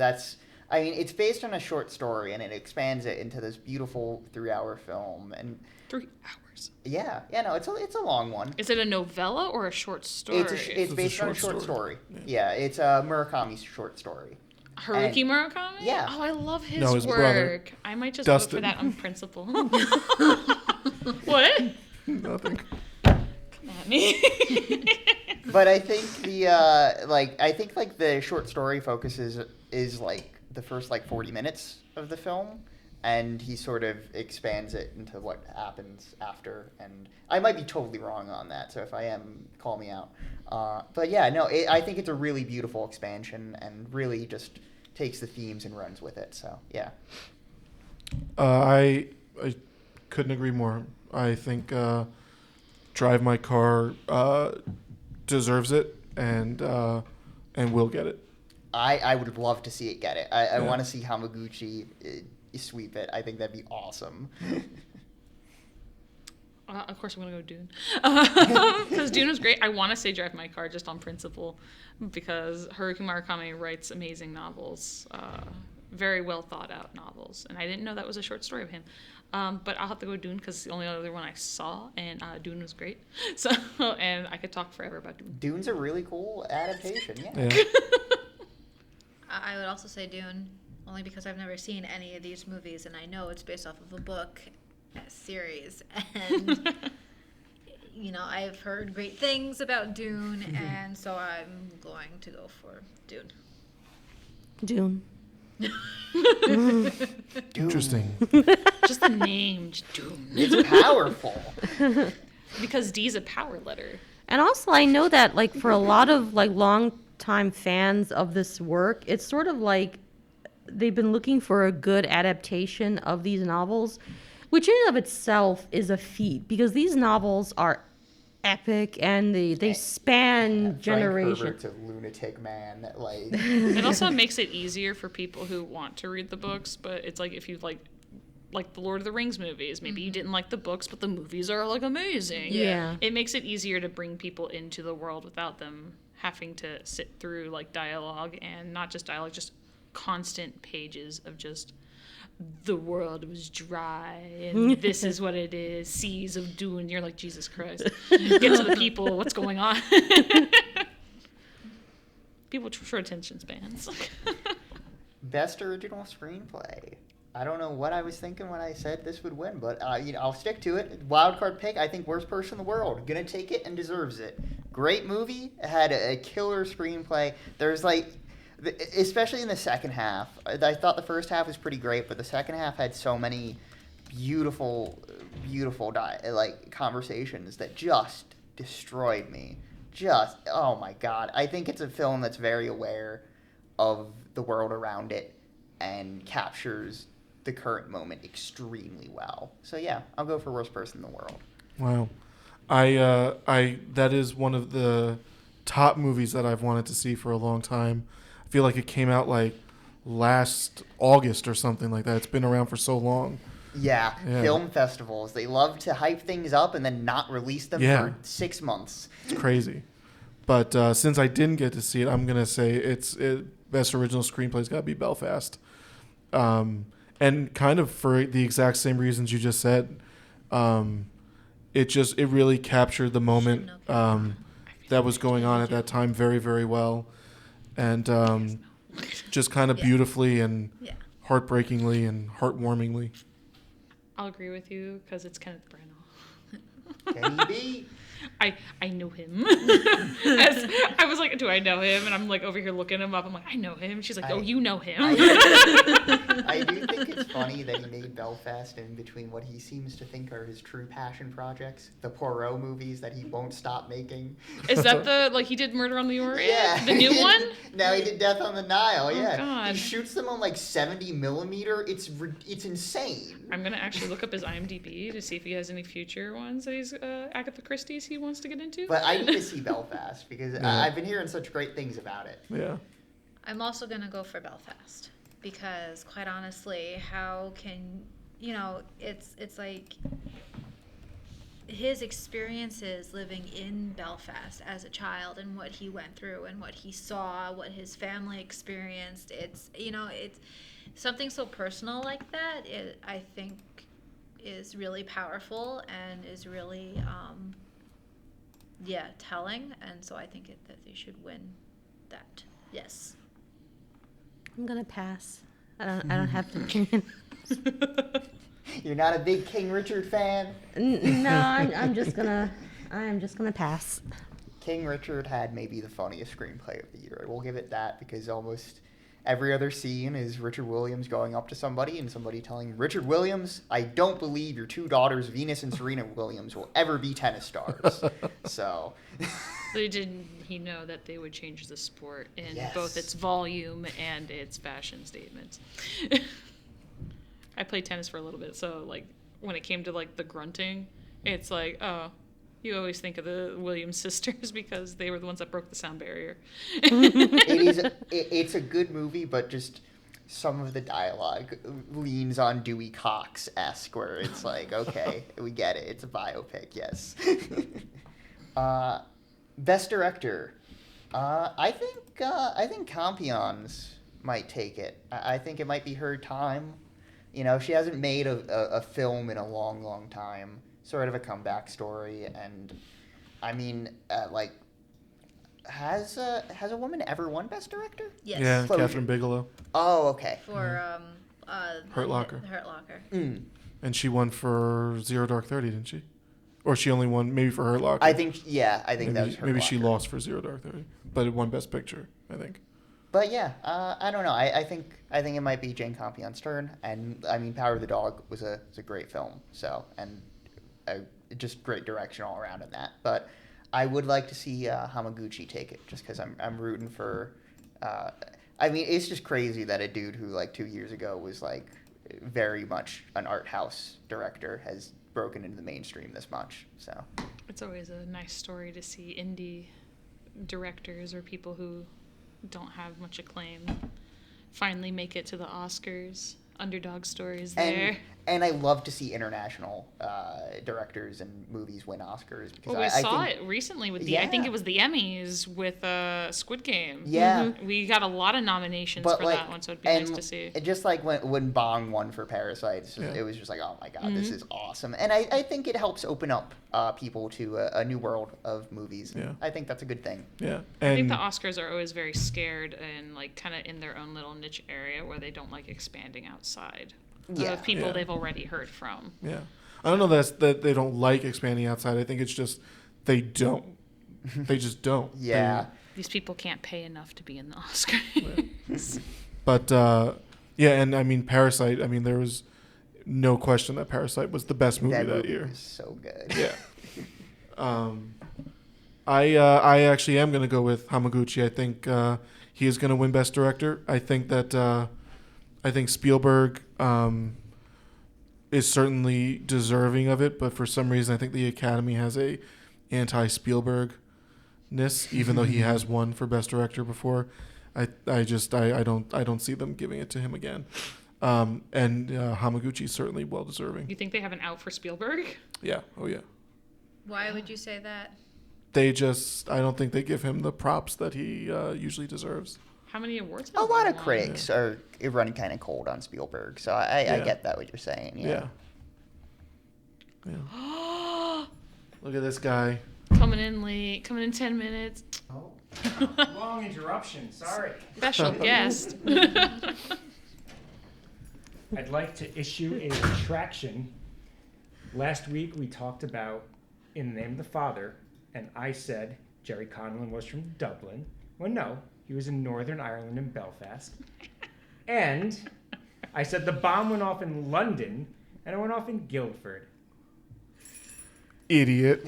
I mean, it's based on a short story and it expands it into this beautiful 3-hour film. And 3 hours. yeah, no, it's a long one. Is it a novella or a short story? It's based on a short story. Yeah, it's Murakami's short story. Haruki Murakami? Yeah. Oh, I love his No, his work. brother. I might just Dustin. vote for that on principle. What? Nothing. Come at me. But I think the short story focuses is like the first like 40 minutes of the film, and he sort of expands it into what happens after. And I might be totally wrong on that, so if I am, call me out. But yeah, no, I think it's a really beautiful expansion and really just takes the themes and runs with it. So yeah. I couldn't agree more. I think Drive My Car deserves it and will get it. I would love to see it get it. I Yeah. want to see Hamaguchi sweep it. I think that'd be awesome. Of course, I'm going to go Dune. Because Dune was great. I want to say Drive My Car just on principle because Haruki Murakami writes amazing novels, very well thought out novels. And I didn't know that was a short story of him. But I'll have to go Dune because it's the only other one I saw, and Dune was great. So, and I could talk forever about Dune. Dune's a really cool adaptation. Yeah. Yeah. I would also say Dune, only because I've never seen any of these movies, and I know it's based off of a book series, and you know I've heard great things about Dune, and so I'm going to go for Dune. Dune. Dune. Interesting. Just the name, Dune. It's powerful. Because D's a power letter. And also, I know that, like, for a lot of, like, long-time fans of this work, it's sort of like they've been looking for a good adaptation of these novels, which in and of itself is a feat, because these novels are epic and they span generations. Frank Herbert's a lunatic man. Like, It also makes it easier for people who want to read the books, but it's like if you like the Lord of the Rings movies, maybe you didn't like the books, but the movies are like amazing. Yeah. It makes it easier to bring people into the world without them having to sit through like dialogue, and not just dialogue, just constant pages of just the world was dry and this is what it is, seas of Dune. You're like, Jesus Christ. Get to the people, what's going on? People with short attention spans. best original screenplay. I don't know what I was thinking when I said this would win, but I'll stick to it. Wild card pick. I think worst person in the world. Gonna take it and deserves it. Great movie. Had a killer screenplay. There's like, especially in the second half. I thought the first half was pretty great, but the second half had so many beautiful conversations that just destroyed me. Just, oh my God. I think it's a film that's very aware of the world around it and captures the current moment extremely well. So yeah, I'll go for worst person in the world. Wow. I that is one of the top movies that I've wanted to see for a long time. I feel like it came out like last August or something like that. It's been around for so long. Yeah, Yeah. film festivals. They love to hype things up and then not release them Yeah. for 6 months. It's crazy. But since I didn't get to see it, I'm going to say best original screenplay's got to be Belfast. And kind of for the exact same reasons you just said. It really captured the moment that was going on at that time very, very well. And just kind of beautifully and heartbreakingly and heartwarmingly. I'll agree with you because it's Kenneth Branagh. Kenny B. I know him. As I was like, do I know him? And I'm like over here looking him up. I'm like, I know him. She's like, oh, you know him. I do think it's funny that he made Belfast in between what he seems to think are his true passion projects, the Poirot movies that he won't stop making. Is that like he did Murder on the Orient? Yeah. The new one? No, he did Death on the Nile, yeah. God. He shoots them on like 70 millimeter. It's insane. I'm going to actually look up his IMDb to see if he has any future ones that he's Agatha Christie's he wants to get into. But I need to see Belfast because I've been hearing such great things about it. Yeah. I'm also gonna go for Belfast because, quite honestly, how can it's like his experiences living in Belfast as a child and what he went through and what he saw, what his family experienced. It's something so personal like that. I think is really powerful and is really telling, and so I think that they should win that. Yes. I'm gonna pass. I don't have an opinion. You're not a big King Richard fan? No, I am just gonna pass. King Richard had maybe the funniest screenplay of the year. I will give it that because almost every other scene is Richard Williams going up to somebody and somebody telling Richard Williams, I don't believe your two daughters, Venus and Serena Williams, will ever be tennis stars. So. Did he know that they would change the sport in Yes. both its volume and its fashion statements? I played tennis for a little bit, so like when it came to like the grunting, it's like, oh, you always think of the Williams sisters because they were the ones that broke the sound barrier. It's a good movie, but just some of the dialogue leans on Dewey Cox-esque, where it's like, okay, we get it. It's a biopic, yes. Best director. I think Campions might take it. I think it might be her time. You know, she hasn't made a film in a long, long time. Sort of a comeback story, and I mean, has a woman ever won Best Director? Yes. Yeah, So- Catherine Bigelow. Oh, okay. For Hurt Locker. Hurt Locker. And she won for Zero Dark 30, didn't she? Or she only won maybe for Hurt Locker. I think that was maybe, her. maybe she lost for Zero Dark 30, but it won Best Picture, I think. But yeah, I don't know. I think it might be Jane Campion's turn, and I mean, Power of the Dog was a great film. So and just great direction all around in that. But I would like to see Hamaguchi take it, just because I'm rooting for. I mean, it's just crazy that a dude who like 2 years ago was like very much an art house director has broken into the mainstream this much. So It's always a nice story to see indie directors or people who don't have much acclaim finally make it to the Oscars. Underdog stories there. And I love to see international directors and movies win Oscars because Well, we I saw think, it recently with I think it was the Emmys with Squid Game. Yeah. We got a lot of nominations But for like, that one, so it'd be nice to see. Just like when Bong won for Parasite, it was just like, oh my god, this is awesome. And I think it helps open up people to a new world of movies. Yeah. I think that's a good thing. Yeah. I think And the Oscars are always very scared and like kind of in their own little niche area where they don't like expanding outside of people they've already heard from. yeah. I don't know that they don't like expanding outside. I think it's just they don't. They just don't. Yeah. These people can't pay enough to be in the Oscars. But yeah, and I mean Parasite. I mean there was no question that Parasite was the best movie that movie year. was so good. Yeah. I actually am going to go with Hamaguchi. I think he is going to win Best Director. I think that I think Spielberg is certainly deserving of it, but for some reason I think the Academy has a anti-Spielberg-ness, even though he has won for Best Director before. I don't see them giving it to him again. And Hamaguchi is certainly well deserving. You think they have an out for Spielberg? Yeah. Oh yeah. Why would you say that? I don't think they give him the props that he usually deserves. How many awards? A has lot he of won? critics are running kind of cold on Spielberg, so I get that what you're saying. Yeah. Look at this guy. Coming in late, coming in 10 minutes. Oh, long interruption. Sorry. Special guest. I'd like to issue a retraction. Last week we talked about In the Name of the Father, and I said Jerry Conlon was from Dublin. Well, no, he was in Northern Ireland in Belfast. And I said the bomb went off in London, and it went off in Guildford. Idiot.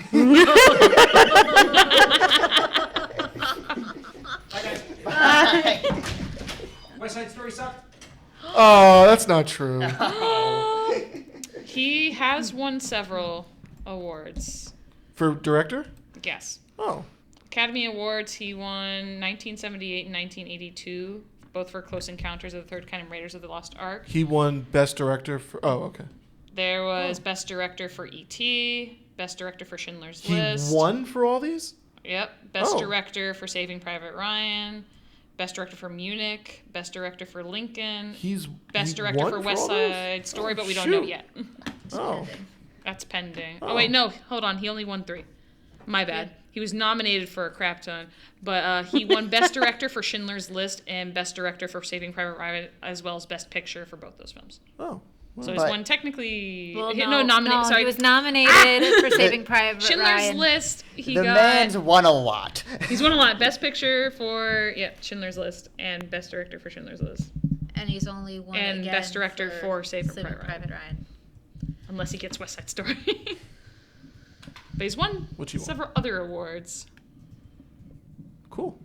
West Side Story sucked? Oh, that's not true. He has won several awards. For director? Yes. Oh. Academy Awards, he won 1978 and 1982, both for Close Encounters of the Third Kind and Raiders of the Lost Ark. He won Best Director for... Oh, okay. There was Best Director for E.T., Best Director for Schindler's He List. won for all these? Yep. Best Oh. Director for Saving Private Ryan. Best Director for Munich. Best Director for Lincoln. Best Director won for for West all those? Side Story, but we don't know Shoot. yet. Oh. That's pending. Oh. Oh, wait, no. Hold on. He only won 3. My bad. He was nominated for a crap ton, but he won Best Director for Schindler's List and Best Director for Saving Private Ryan, as well as Best Picture for both those films. Oh. So he's won technically. Well, Sorry, he was nominated for Saving Private Schindler's Ryan. List. He The got. man's won a lot. He's won a lot. Best Picture for Schindler's List, and Best Director for Schindler's List, And he's only won and again Best Director for Saving Private Private Ryan. unless he gets West Side Story. But he's won What you want? several other awards. Cool.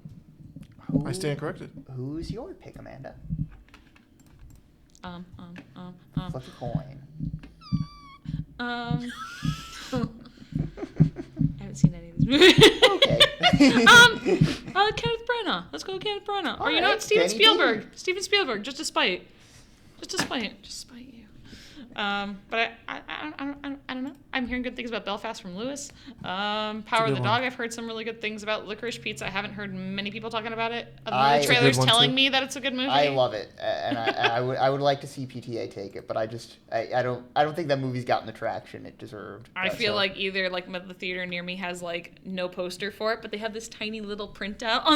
I stand corrected. Who's your pick, Amanda? Um. Flip a coin. I haven't seen any of these movies. Okay. Kenneth Branagh. Let's go, Kenneth Branagh. Or you know Alright, what? Steven Kenny Spielberg. D. Steven Spielberg. Just to spite you. But I don't know. I'm hearing good things about Belfast from Lewis. Power of good the one. Dog. I've heard some really good things about. Licorice Pizza. I haven't heard many people talking about it. Other I- than It's the a good trailers one, telling too. me that it's a good movie. I love it, and I would like to see PTA take it, but I don't think that movie's gotten the traction it deserved. I But, feel so- like either the theater near me has like no poster for it, but they have this tiny little printout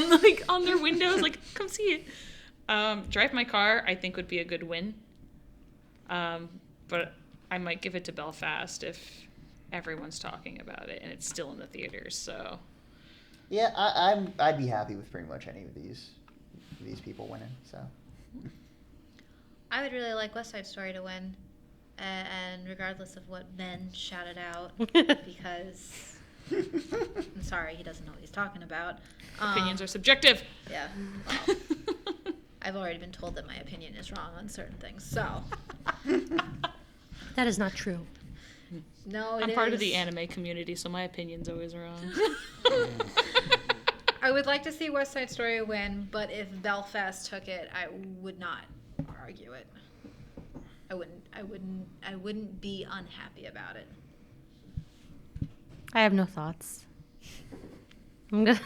on their windows, like come see it. Drive My Car, I think would be a good win. But I might give it to Belfast if everyone's talking about it and it's still in the theaters. So Yeah, I'd be happy with pretty much any of these people winning. So I would really like West Side Story to win, and regardless of what Ben shouted out, because I'm sorry, he doesn't know what he's talking about. opinions are subjective. Yeah. Well, I've already been told that my opinion is wrong on certain things, so That is not true. no, I'm part of the anime community, so my opinion's always wrong. I would like to see West Side Story win, but if Belfast took it, I would not argue it. I wouldn't be unhappy about it. I have no thoughts. I'm gonna.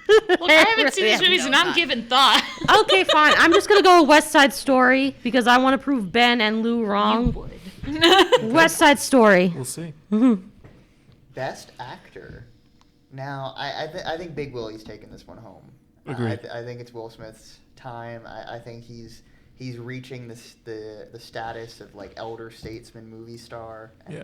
Look, I haven't seen these movies, and I'm giving thought. Okay, fine. I'm just gonna go with West Side Story because I want to prove Ben and Lou wrong. West Side Story. We'll see. Best actor. Now I think Big Willie's taking this one home. Agreed. I think it's Will Smith's time. I think he's reaching the status of like elder statesman movie star. And Yeah.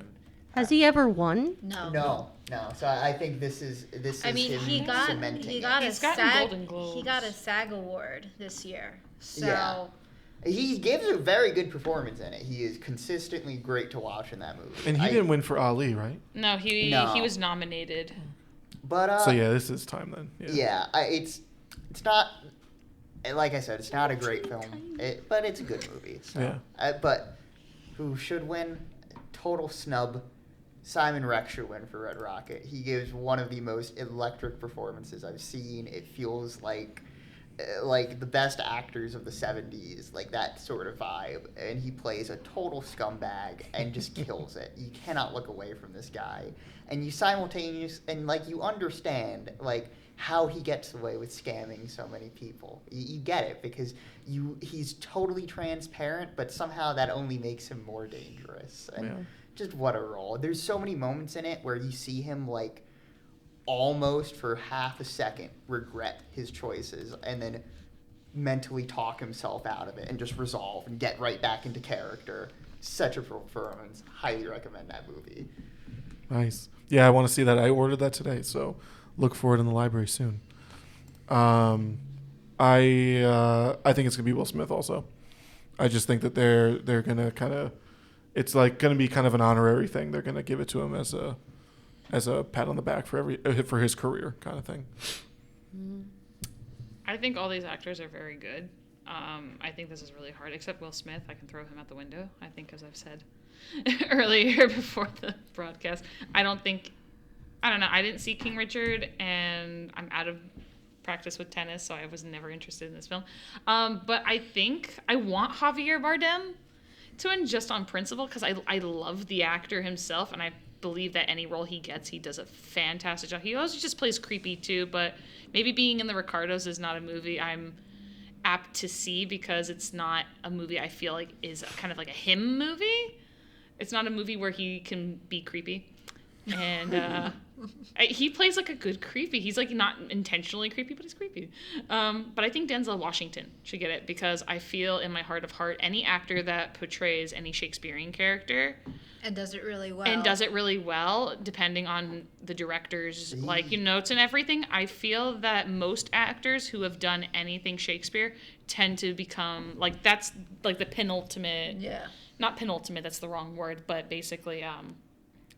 Has he ever won? No. So I think this is I mean, him he got cementing he it. got a He's gotten SAG Golden Globes. he got a SAG award this year. So Yeah. He gives a very good performance in it. He is consistently great to watch in that movie. And he didn't win for Ali, right? No, he No. was nominated. But So yeah, this is time then. yeah, it's not like I said, it's not a great film, but it's a good movie. So. Yeah. But who should win? Total snub. Simon Rex should win for Red Rocket. He gives one of the most electric performances I've seen. It feels like the best actors of the 70s, like that sort of vibe. And he plays a total scumbag and just kills it. You cannot look away from this guy. And you understand, like, how he gets away with scamming so many people. You get it because he's totally transparent, but somehow that only makes him more dangerous. And Yeah. just what a role. There's so many moments in it where you see him like almost for half a second regret his choices and then mentally talk himself out of it and just resolve and get right back into character. Such a performance. Highly recommend that movie. Nice. Yeah, I want to see that. I ordered that today, so look for it in the library soon. I think it's gonna be Will Smith also. I just think that they're gonna kind of, it's like gonna be kind of an honorary thing. They're gonna give it to him as a pat on the back for his career kind of thing. I think all these actors are very good. I think this is really hard, except Will Smith. I can throw him out the window. I think, as I've said earlier before the broadcast, I don't know. I didn't see King Richard, and I'm out of practice with tennis, so I was never interested in this film. But I think I want Javier Bardem to win just on principle, because I love the actor himself, and I believe that any role he gets, he does a fantastic job. He always just plays creepy too, but maybe Being in the Ricardos is not a movie I'm apt to see, because it's not a movie I feel like is kind of like a him movie. It's not a movie where he can be creepy. And he plays like a good creepy. He's like not intentionally creepy, but he's creepy. But I think Denzel Washington should get it, because I feel in my heart of heart, any actor that portrays any Shakespearean character And does it really well, depending on the director's notes and everything, I feel that most actors who have done anything Shakespeare tend to become like, that's like the penultimate. Yeah. Not penultimate, that's the wrong word, but basically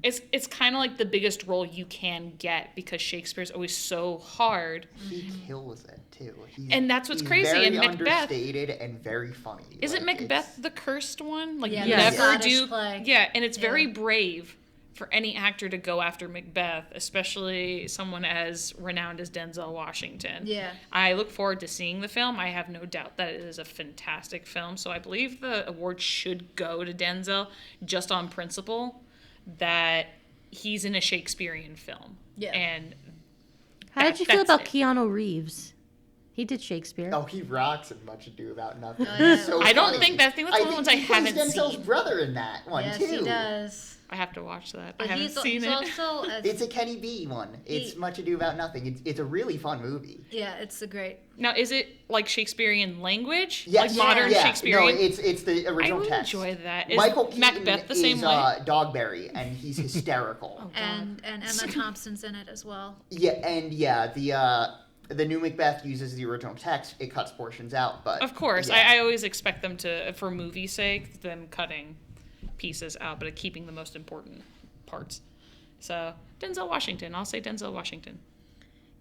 it's kind of like the biggest role you can get, because Shakespeare's always so hard. He kills it too. And that's what's he's crazy. Very And Macbeth, understated and very funny. is it Like, Macbeth the cursed one? Like, Yeah, you the never Scottish do. play. Yeah, and it's very Yeah. brave for any actor to go after Macbeth, especially someone as renowned as Denzel Washington. Yeah. I look forward to seeing the film. I have no doubt that it is a fantastic film. So I believe the award should go to Denzel just on principle that he's in a Shakespearean film. Yeah. And How did you feel that's about it. Keanu Reeves? He did Shakespeare. Oh, he rocks in Much Ado About Nothing. Oh, yeah. He's so I don't funny. think that's one of the ones I he plays haven't Denzel's seen. brother in that one Yes, too. he does. I have to watch that. But I haven't seen he's it. also It's a Kenny B one. It's Much Ado About Nothing. It's a really fun movie. yeah, it's a great. Now, is it like Shakespearean language? Yes. Like modern yeah. Shakespearean? No, it's the I original would text. enjoy that. Is Michael Keaton Macbeth the same is way? Dogberry, and he's hysterical. Oh, God. And Emma Thompson's in it as well. The new Macbeth uses the original text. It cuts portions out, but Of course. yeah. I always expect them to, for movie's sake, them cutting pieces out, but keeping the most important parts. So, Denzel Washington. I'll say Denzel Washington.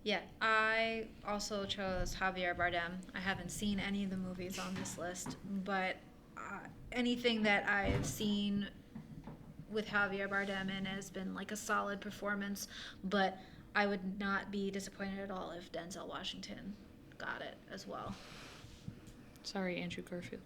Yeah, I also chose Javier Bardem. I haven't seen any of the movies on this list, but anything that I've seen with Javier Bardem in has been like a solid performance, but I would not be disappointed at all if Denzel Washington got it as well. Sorry, Andrew Garfield.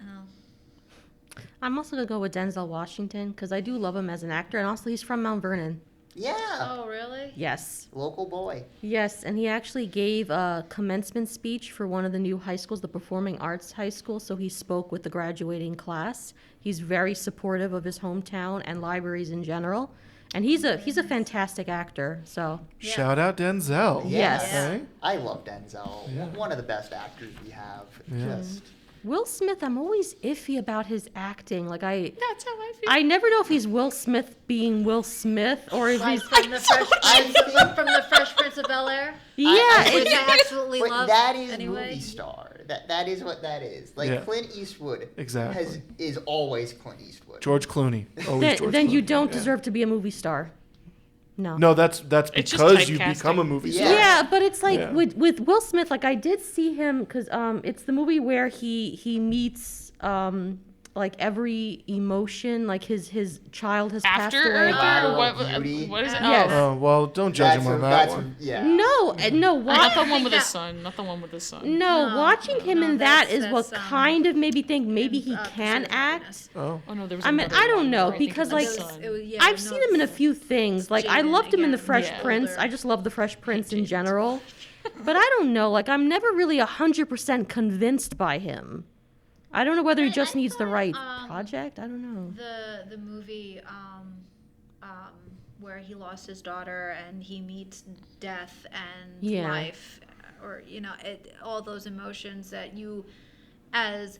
Oh. I'm also going to go with Denzel Washington because I do love him as an actor. And also, he's from Mount Vernon. Yeah, Oh, really? Yes. local boy. Yes. And he actually gave a commencement speech for one of the new high schools, the Performing Arts High School. So he spoke with the graduating class. He's very supportive of his hometown and libraries in general. And he's a fantastic actor. So Yeah. Shout out Denzel. Yes. Okay. I love Denzel. Yeah. One of the best actors we have. Yeah. Just Will Smith, I'm always iffy about his acting. Like That's how I feel. I never know if he's Will Smith being Will Smith or if Like he's from the Fresh Prince of Bel-Air, yeah. which it's- I absolutely but love. that is anyway. movie star. That is what that is. Like Yeah. Clint Eastwood Exactly. is always Clint Eastwood. George Clooney. Always then, George then you Clooney. don't Yeah. deserve to be a movie star. No. No, that's It's just because you typecasting. become a movie Yeah. star. Yeah, but it's like Yeah. with Will Smith, like I did see him because it's the movie where he meets like every emotion, like his child has passed After away. Earth, Lateral or what Beauty. is it? Yes. Oh well, don't judge him on that one. Yeah. No, no, Not the watch, one with the that- son. Not the one with the son. no, watching him no, in that that's- is what that's, kind of made me think maybe he Pursuit can of act. Happiness. Oh. Oh no, there was. I mean, another I don't one know, where I think because, it was like, the Those- son. it was- yeah, I've no, seen him in a few things. Like I Jaden loved him in The again. Fresh Yeah. Prince. Older. I just love The Fresh Prince in Jaden. general. But I don't know. Like I'm never really 100% convinced by him. I don't know whether he just I needs the thought, right project. I don't know. The movie where he lost his daughter and he meets death and Yeah. life, or all those emotions that you, as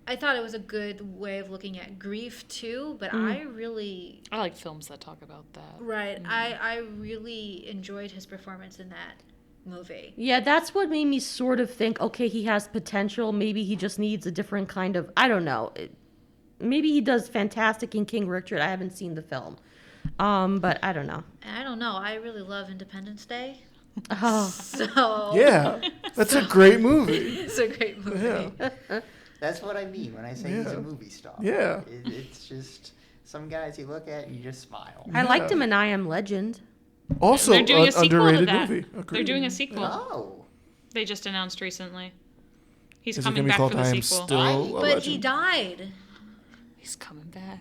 I thought it was a good way of looking at grief too, but I like films that talk about that. right. I really enjoyed his performance in that movie. Yeah, that's what made me sort of think, okay, he has potential. Maybe he just needs a different kind of, I don't know. Maybe he does fantastic in King Richard. I haven't seen the film. But I don't know. And I don't know. I really love Independence Day. Oh, So Yeah, that's a great movie. it's a great movie. Yeah. That's what I mean when I say he's a movie star. Yeah. It's just some guys you look at and you just smile. I liked him in I Am Legend. Also, They're doing a sequel to underrated that. movie. They're Agreed. doing a sequel. Oh. They just announced recently. He's Is it coming gonna be back called for the I Am sequel. Still a But he Legend? died. He's coming back.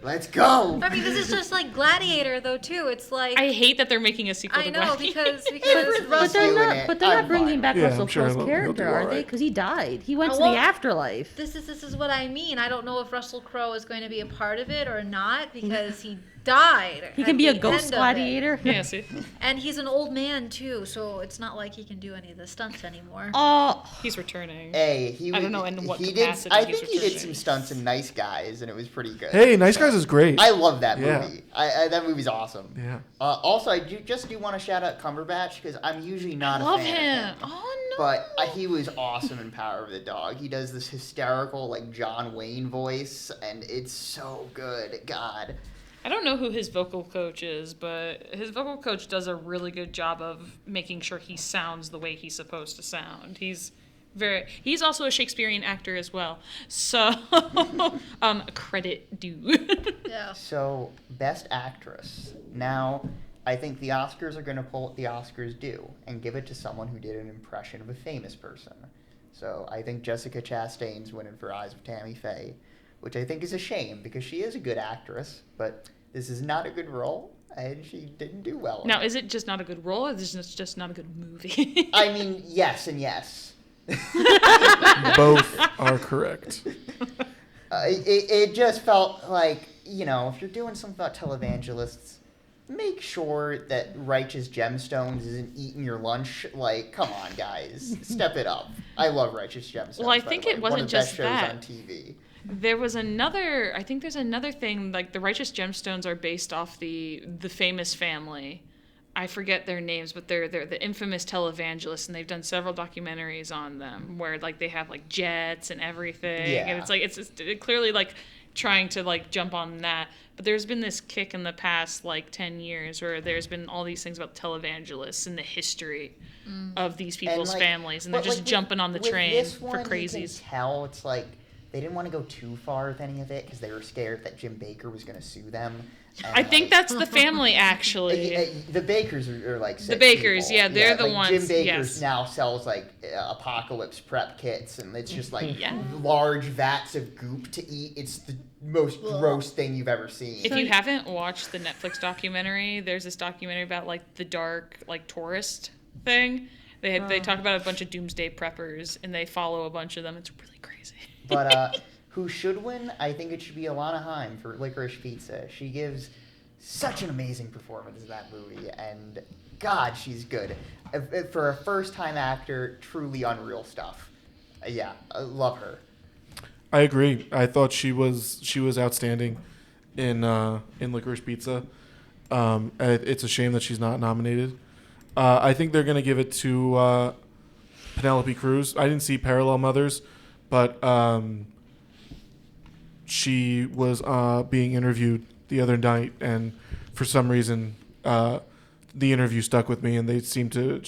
Let's go. I mean, this is just like Gladiator, though, too. It's like I hate that they're making a sequel I to know Gladiator. because But Russ they're doing not. it. But they're I'm not bringing fine. back Yeah, I'm Russell sure Crowe's he'll do character, all are they? right. Because he died. He went to Well, the afterlife. this is what I mean. I don't know if Russell Crowe is going to be a part of it or not because he died. He can at be a the ghost end of it. gladiator. Yeah, see? And he's an old man too, so it's not like he can do any of the stunts anymore. Oh, He's returning. Hey, he I don't know in what he capacity did. I he's think he did returning. some stunts in Nice Guys, and it was pretty good. Hey, Nice Guys is great. I love that Yeah. movie. I that movie's awesome. Yeah. Also, I do want to shout out Cumberbatch because I'm usually not Love a fan him. of him. Oh no. But he was awesome in Power of the Dog. He does this hysterical, like, John Wayne voice, and it's so good. God. I don't know who his vocal coach is, but his vocal coach does a really good job of making sure he sounds the way he's supposed to sound. He's also a Shakespearean actor as well. So credit due. Yeah. So, Best Actress. Now, I think the Oscars are going to pull what the Oscars do and give it to someone who did an impression of a famous person. So, I think Jessica Chastain's winning for Eyes of Tammy Faye, which I think is a shame because she is a good actress, but this is not a good role, and she didn't do well. in Now, it. is it just not a good role, or is it just not a good movie? I mean, yes and yes. Both are correct. It just felt like, if you're doing something about televangelists, make sure that Righteous Gemstones isn't eating your lunch. Like, come on, guys. Step it up. I love Righteous Gemstones. Well, I by the think way. it One wasn't of the best just shows that. on TV. There's another thing, like the Righteous Gemstones are based off the famous family. I forget their names, but they're the infamous televangelists, and they've done several documentaries on them where like they have like jets and everything, Yeah. and it's like it's clearly like trying to like jump on that. But there's been this kick in the past like 10 years where there's been all these things about televangelists and the history of these people's like, families, and they're but, just like, jumping on the with train this for one, crazies. You can tell it's like they didn't want to go too far with any of it because they were scared that Jim Baker was going to sue them. And, I think that's the family actually. The Bakers are like sick Bakers, people. yeah, they're the like ones, Jim Bakers yes. now sells like apocalypse prep kits, and it's just like Yeah. large vats of goop to eat. It's the most gross thing you've ever seen. If you haven't watched the Netflix documentary, there's this documentary about like the dark like tourist thing. They talk about a bunch of doomsday preppers and they follow a bunch of them. It's really crazy. But who should win? I think it should be Alana Haim for Licorice Pizza. She gives such an amazing performance in that movie, and God, she's good. For a first-time actor, truly unreal stuff. Yeah, I love her. I agree. I thought she was outstanding in Licorice Pizza. It's a shame that she's not nominated. I think they're gonna give it to Penelope Cruz. I didn't see Parallel Mothers, but she was being interviewed the other night, and for some reason, the interview stuck with me, and they seem to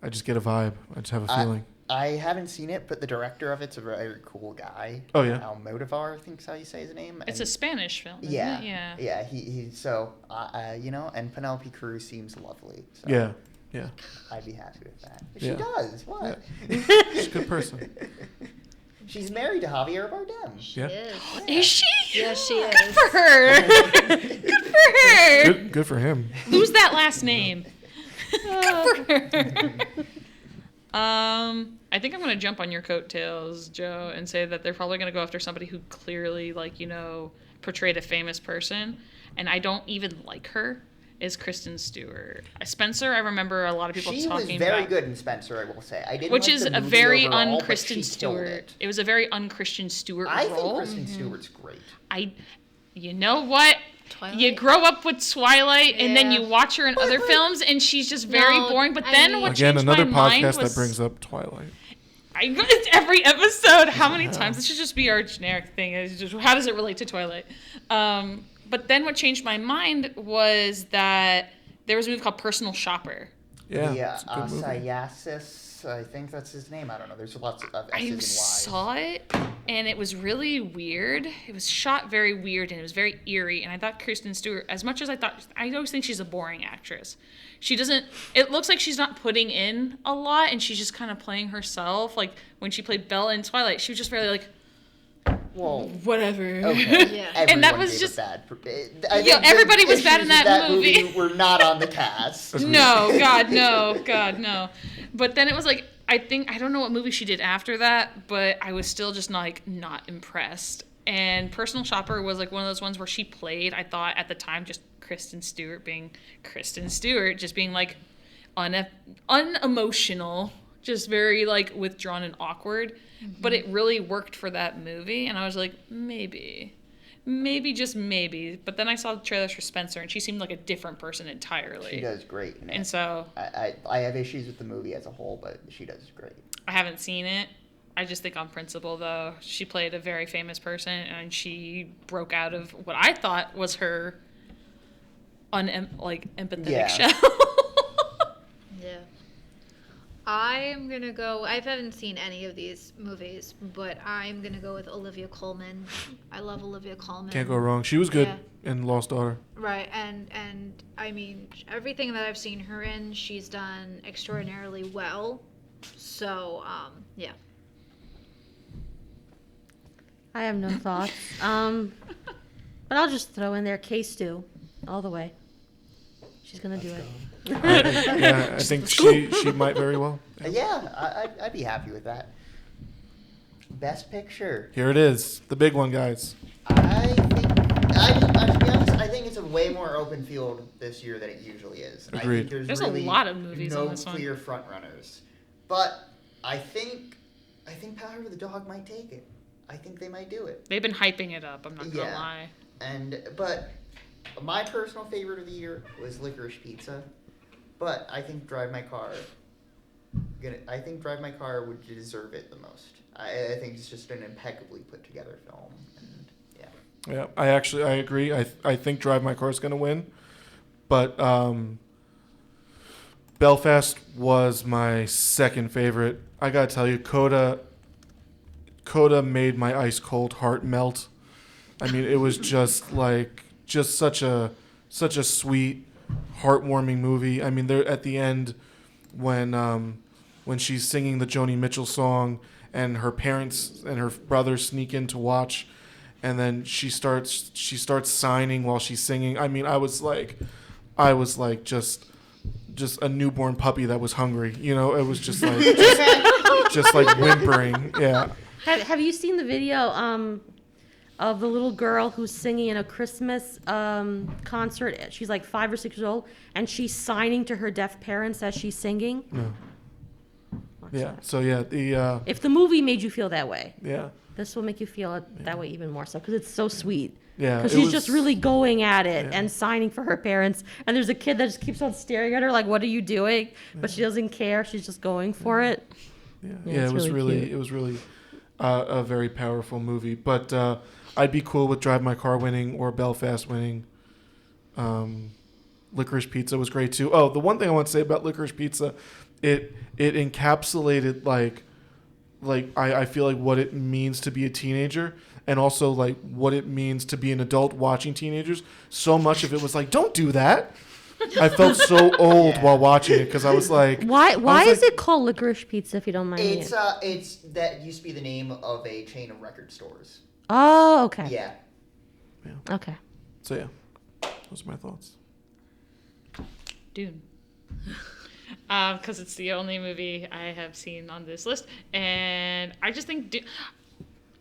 I just get a vibe. I just have a feeling. I haven't seen it, but the director of it's a very cool guy. Oh, yeah? Almodovar, I think is how you say his name. It's And- a Spanish film, isn't yeah, it? Yeah. yeah. He so and Penelope Cruz seems lovely. So Yeah. I'd be happy with that. Yeah. She does. What? She's a good person. She's married to Javier Bardem. She Yeah. is. Is she? Yes, she Good is. for her. Good for her. Good for him. Lose that last name. Good for her. I think I'm gonna jump on your coattails, Joe, and say that they're probably gonna go after somebody who clearly, portrayed a famous person, and I don't even like her, is Kristen Stewart. Spencer, I remember a lot of people She was talking very about. good in Spencer, I will say. I didn't Which like is the a movie very overall, but un-Kristen she killed Stewart. It was a very un-Kristen Stewart I think role. Kristen Stewart's great. You know what? Twilight? You grow up with Twilight, and then Yeah. you watch her in other films, and she's just very No, boring. But I then mean- what Again, changed another my mind podcast was that brings up Twilight. it's every episode. How many times? This should just be our generic thing. It's just, how does it relate to Twilight? But then what changed my mind was that there was a movie called Personal Shopper. Yeah, it's a good movie. Sayasis, I think that's his name. I don't know. There's lots of S's I and Y's. saw it, and it was really weird. It was shot very weird, and it was very eerie. And I thought Kristen Stewart, as much as I always think she's a boring actress. She doesn't. It looks like she's not putting in a lot, and she's just kind of playing herself. Like when she played Bella in Twilight, she was just very like, Whoa. whatever. Okay. Yeah. And that Everyone was gave just- it bad. Yeah, everybody was bad in that movie. We're not on the cast. No, God, no. But then it was like, I don't know what movie she did after that, but I was still just not impressed. And Personal Shopper was like one of those ones where she played, I thought at the time, just Kristen Stewart being Kristen Stewart, just being like unemotional, just very like withdrawn and awkward. But it really worked for that movie, and I was like, maybe, just maybe. But then I saw the trailers for Spencer, and she seemed like a different person entirely. She does great in it. And so I have issues with the movie as a whole, but she does great. I haven't seen it. I just think on principle, though, she played a very famous person, and she broke out of what I thought was her empathetic Yeah. shell. Yeah. I'm gonna go. I haven't seen any of these movies, but I'm gonna go with Olivia Colman. I love Olivia Colman. Can't go wrong. She was good Yeah. in Lost Daughter. Right, and I mean everything that I've seen her in, she's done extraordinarily well. So yeah. I have no thoughts. But I'll just throw in there K-Stew all the way. She's gonna do it. Yeah, I think she might very well. I'd be happy with that. Best Picture. Here it is, the big one, guys. To be honest, I think it's a way more open field this year than it usually is. I Agreed. think There's really a lot of movies no on this one. clear front runners. But I think Power of the Dog might take it. I think they might do it. They've been hyping it up, I'm not gonna Yeah. lie. But my personal favorite of the year was Licorice Pizza. But I think Drive My Car would deserve it the most. I think it's just an impeccably put together film. And yeah. Yeah, I agree. I think Drive My Car is going to win, but Belfast was my second favorite. I gotta tell you, Coda made my ice cold heart melt. I mean, it was just such a sweet, heartwarming movie. I mean, there at the end when she's singing the Joni Mitchell song and her parents and her brothers sneak in to watch, and then she starts signing while she's singing. I mean, I was like just a newborn puppy that was hungry. You know, it was just like just like whimpering. Yeah. Have you seen the video of the little girl who's singing in a Christmas concert? She's like 5 or 6 years old, and she's signing to her deaf parents as she's singing. No. Watch Yeah. that. So yeah, If the movie made you feel that way, yeah. this will make you feel it that way even more so because it's so sweet. Yeah, Because it she's was- just really going at it Yeah. and signing for her parents. And there's a kid that just keeps on staring at her like, "What are you doing?" But she doesn't care. She's just going for it. Yeah, Yeah, it's it was really really cute. it was really a very powerful movie. But I'd be cool with Drive My Car winning or Belfast winning. Licorice Pizza was great too. Oh, the one thing I want to say about Licorice Pizza, it encapsulated like I feel like what it means to be a teenager and also like what it means to be an adult watching teenagers. So much of it was like, don't do that. I felt so old Yeah. while watching it because I was like, Why was is like- it called Licorice Pizza, if you don't mind me? It's that used to be the name of a chain of record stores. Oh, okay. Yeah. Okay. so yeah, those are my thoughts. Dune. Because it's the only movie I have seen on this list. And I just think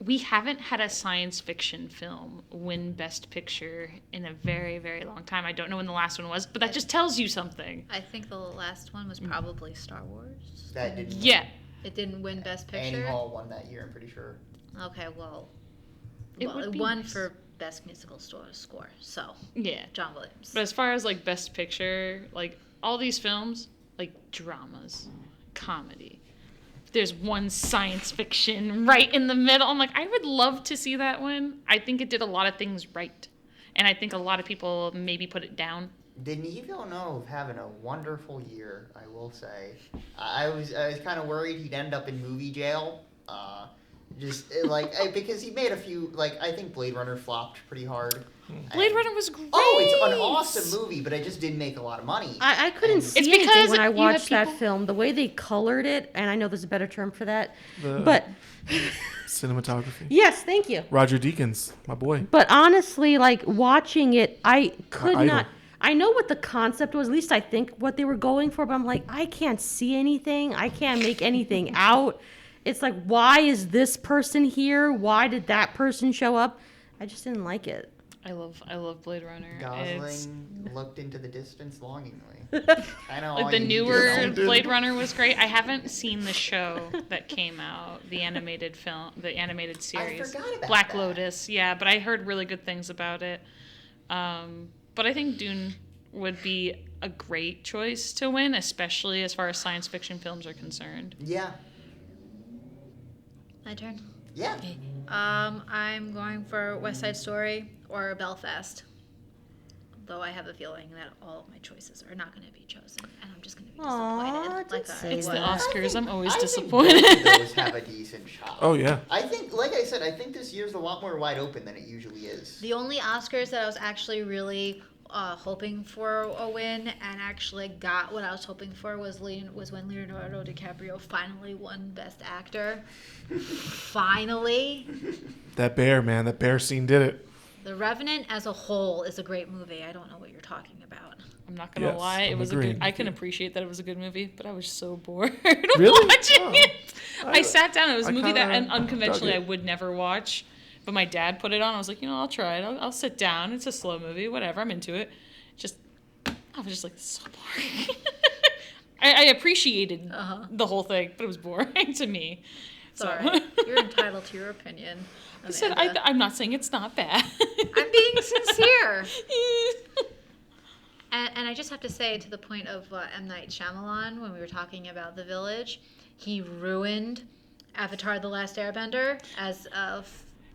we haven't had a science fiction film win Best Picture in a very, very long time. I don't know when the last one was, but that just tells you something. I think the last one was probably Star Wars. That didn't. Yeah. It didn't win Best Annie Picture. Hall won that year. I'm pretty sure. Okay, well, It would it be won nice. for Best Musical Score. So Yeah. John Williams. But as far as like Best Picture, like all these films, like dramas, comedy. There's one science fiction right in the middle. I'm like, I would love to see that one. I think it did a lot of things right. And I think a lot of people maybe put it down. Denis Villeneuve having a wonderful year, I will say. I was kind of worried he'd end up in movie jail. Because he made a few, I think Blade Runner flopped pretty hard. Blade Runner was great. Oh, it's an awesome movie, but it just didn't make a lot of money. I couldn't see It's anything because when I you have watched that people- film. The way they colored it, and I know there's a better term for that, The but cinematography. yes, thank you. Roger Deakins, my boy. But honestly, like watching it, I could Idol. not. I know what the concept was. At least I think what they were going for. But I'm like, I can't see anything. I can't make anything out. It's like, why is this person here? Why did that person show up? I just didn't like it. I love Blade Runner. Gosling It's, looked into the distance longingly. I know. like the newer Blade Runner was great. I haven't seen the show that came out, the animated film, the animated series, forgot about Black that. Lotus. Yeah, but I heard really good things about it. But I think Dune would be a great choice to win, especially as far as science fiction films are concerned. Yeah. My turn. Yeah. I'm going for West Side Story or Belfast. Though I have a feeling that all of my choices are not going to be chosen, and I'm just going to be disappointed. Aw, don't say It's the that. Oscars. I'm always I think disappointed. both of those have a decent shot. Oh yeah. I think, like I said, I think this year's a lot more wide open than it usually is. The only Oscars that I was actually really hoping for a win and actually got what I was hoping for was when Leonardo Dicaprio finally won Best Actor. Finally. That bear, man. That bear scene did it. The Revenant as a whole is a great movie. I don't know what you're talking about. I'm not gonna Yes, lie, it I'm was a agreeing good. I with can you. appreciate that it was a good movie, but I was so bored Really? watching Oh. it. I sat down. It was a I movie that kinda unconventionally I dug it. would never watch, but my dad put it on. I was like, I'll try it. I'll sit down. It's a slow movie. Whatever. I'm into it. I was just like, this is so boring. I appreciated the whole thing, but it was boring to me. Sorry. You're entitled to your opinion. I said, Amanda. I'm not saying it's not bad. I'm being sincere. And I just have to say, to the point of M. Night Shyamalan, when we were talking about The Village, he ruined Avatar: The Last Airbender as of...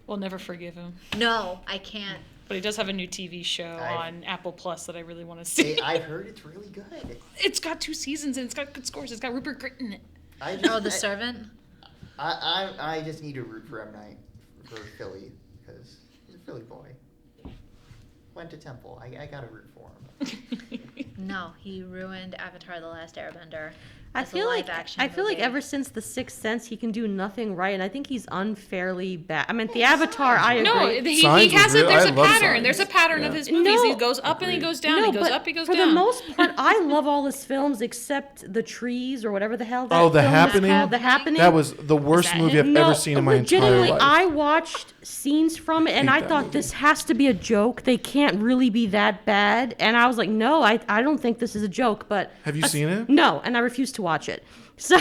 We'll never forgive him. No, I can't. But he does have a new TV show I- on Apple Plus that I really want to see. I've heard it's really good. It's got 2 seasons and it's got good scores. It's got Rupert Grint in it. I just, Oh, The Servant? I just need to root for M. Night for Philly because he's a Philly boy. Went to Temple. I gotta root for him. No, he ruined Avatar: The Last Airbender. I as a feel like live-action like movie. ever since The Sixth Sense, he can do nothing right, and I think he's unfairly bad. I mean, the Avatar, I agree. No, he Signs has was it. really- There's I a love pattern. Signs. There's a pattern of Yeah. his movies. No. He goes up and he goes down. No, he goes but up, he goes for down. the most part, I love all his films except The Trees or whatever the hell that Oh, The film is Happening? called. The Happening. That was the worst that movie it? I've ever seen in my entire legitimately, life. I watched scenes from it, and Hate I that thought movie. this has to be a joke. They can't really be that bad. And I was like, no, I don't think this is a joke. But Have you seen it? No, and I refused to watch it. So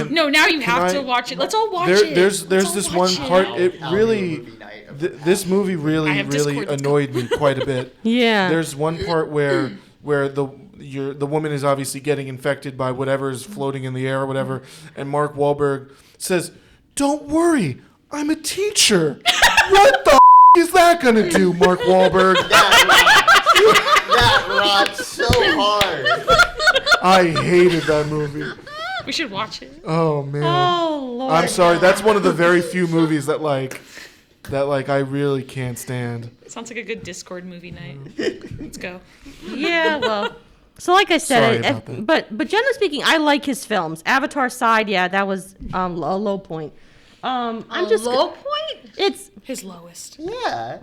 No, now you have I- to watch it. Let's all watch There, it. there's Let's all this watch one it. part. I'll It do a really, movie night of this movie I really, have really Discord that's annoyed me quite a bit. yeah, There's one part where the woman is obviously getting infected by whatever is floating in the air or whatever, and Mark Wahlberg says, "Don't worry, I'm a teacher." What the is that gonna do, Mark Wahlberg? That rots so hard. I hated that movie. We should watch it. Oh man. oh Lord, I'm sorry. That's one of the very few movies that I really can't stand. Sounds like a good Discord movie night. Let's go. Yeah, well. So like I said, Sorry about that. but generally speaking, I like his films. Avatar side, yeah, that was a low point. I'm just low point? it's His lowest. Yeah.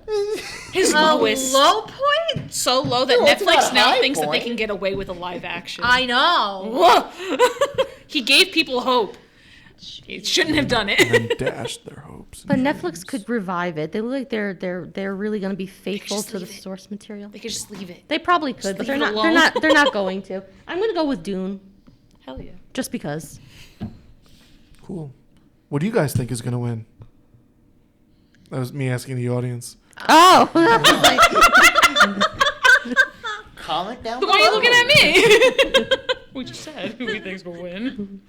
His lowest. Low point? So low that No, it's not Netflix a now high thinks that they point. can get away with a live action. I know. Whoa. He gave people hope. He shouldn't have done it. And dashed their hopes. tropes. But Netflix could revive it. They look like they're really going to be faithful just to the leave it. source material. They could just leave it. They probably could, but leave they're it not. alone. They're not going to. I'm going to go with Dune, Hell yeah. just because. Cool. What do you guys think is going to win? That was me asking the audience. Oh, that was like, Comment down Why are you below. looking at me? We just said who we think's will win.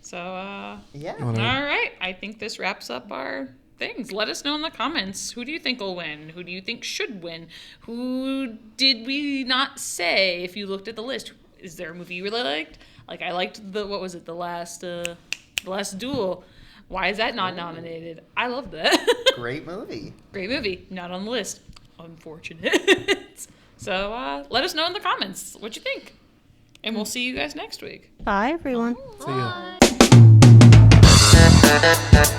So, Yeah. You wanna- all right. I think this wraps up our things. Let us know in the comments. Who do you think will win? Who do you think should win? Who did we not say if you looked at the list? Is there a movie you really liked? Like, I liked the last Duel. Why is that not nominated? I love that. Great movie. Great movie. Not on the list. Unfortunate. So let us know in the comments what you think. And we'll see you guys next week. bye, everyone. See ya. Bye.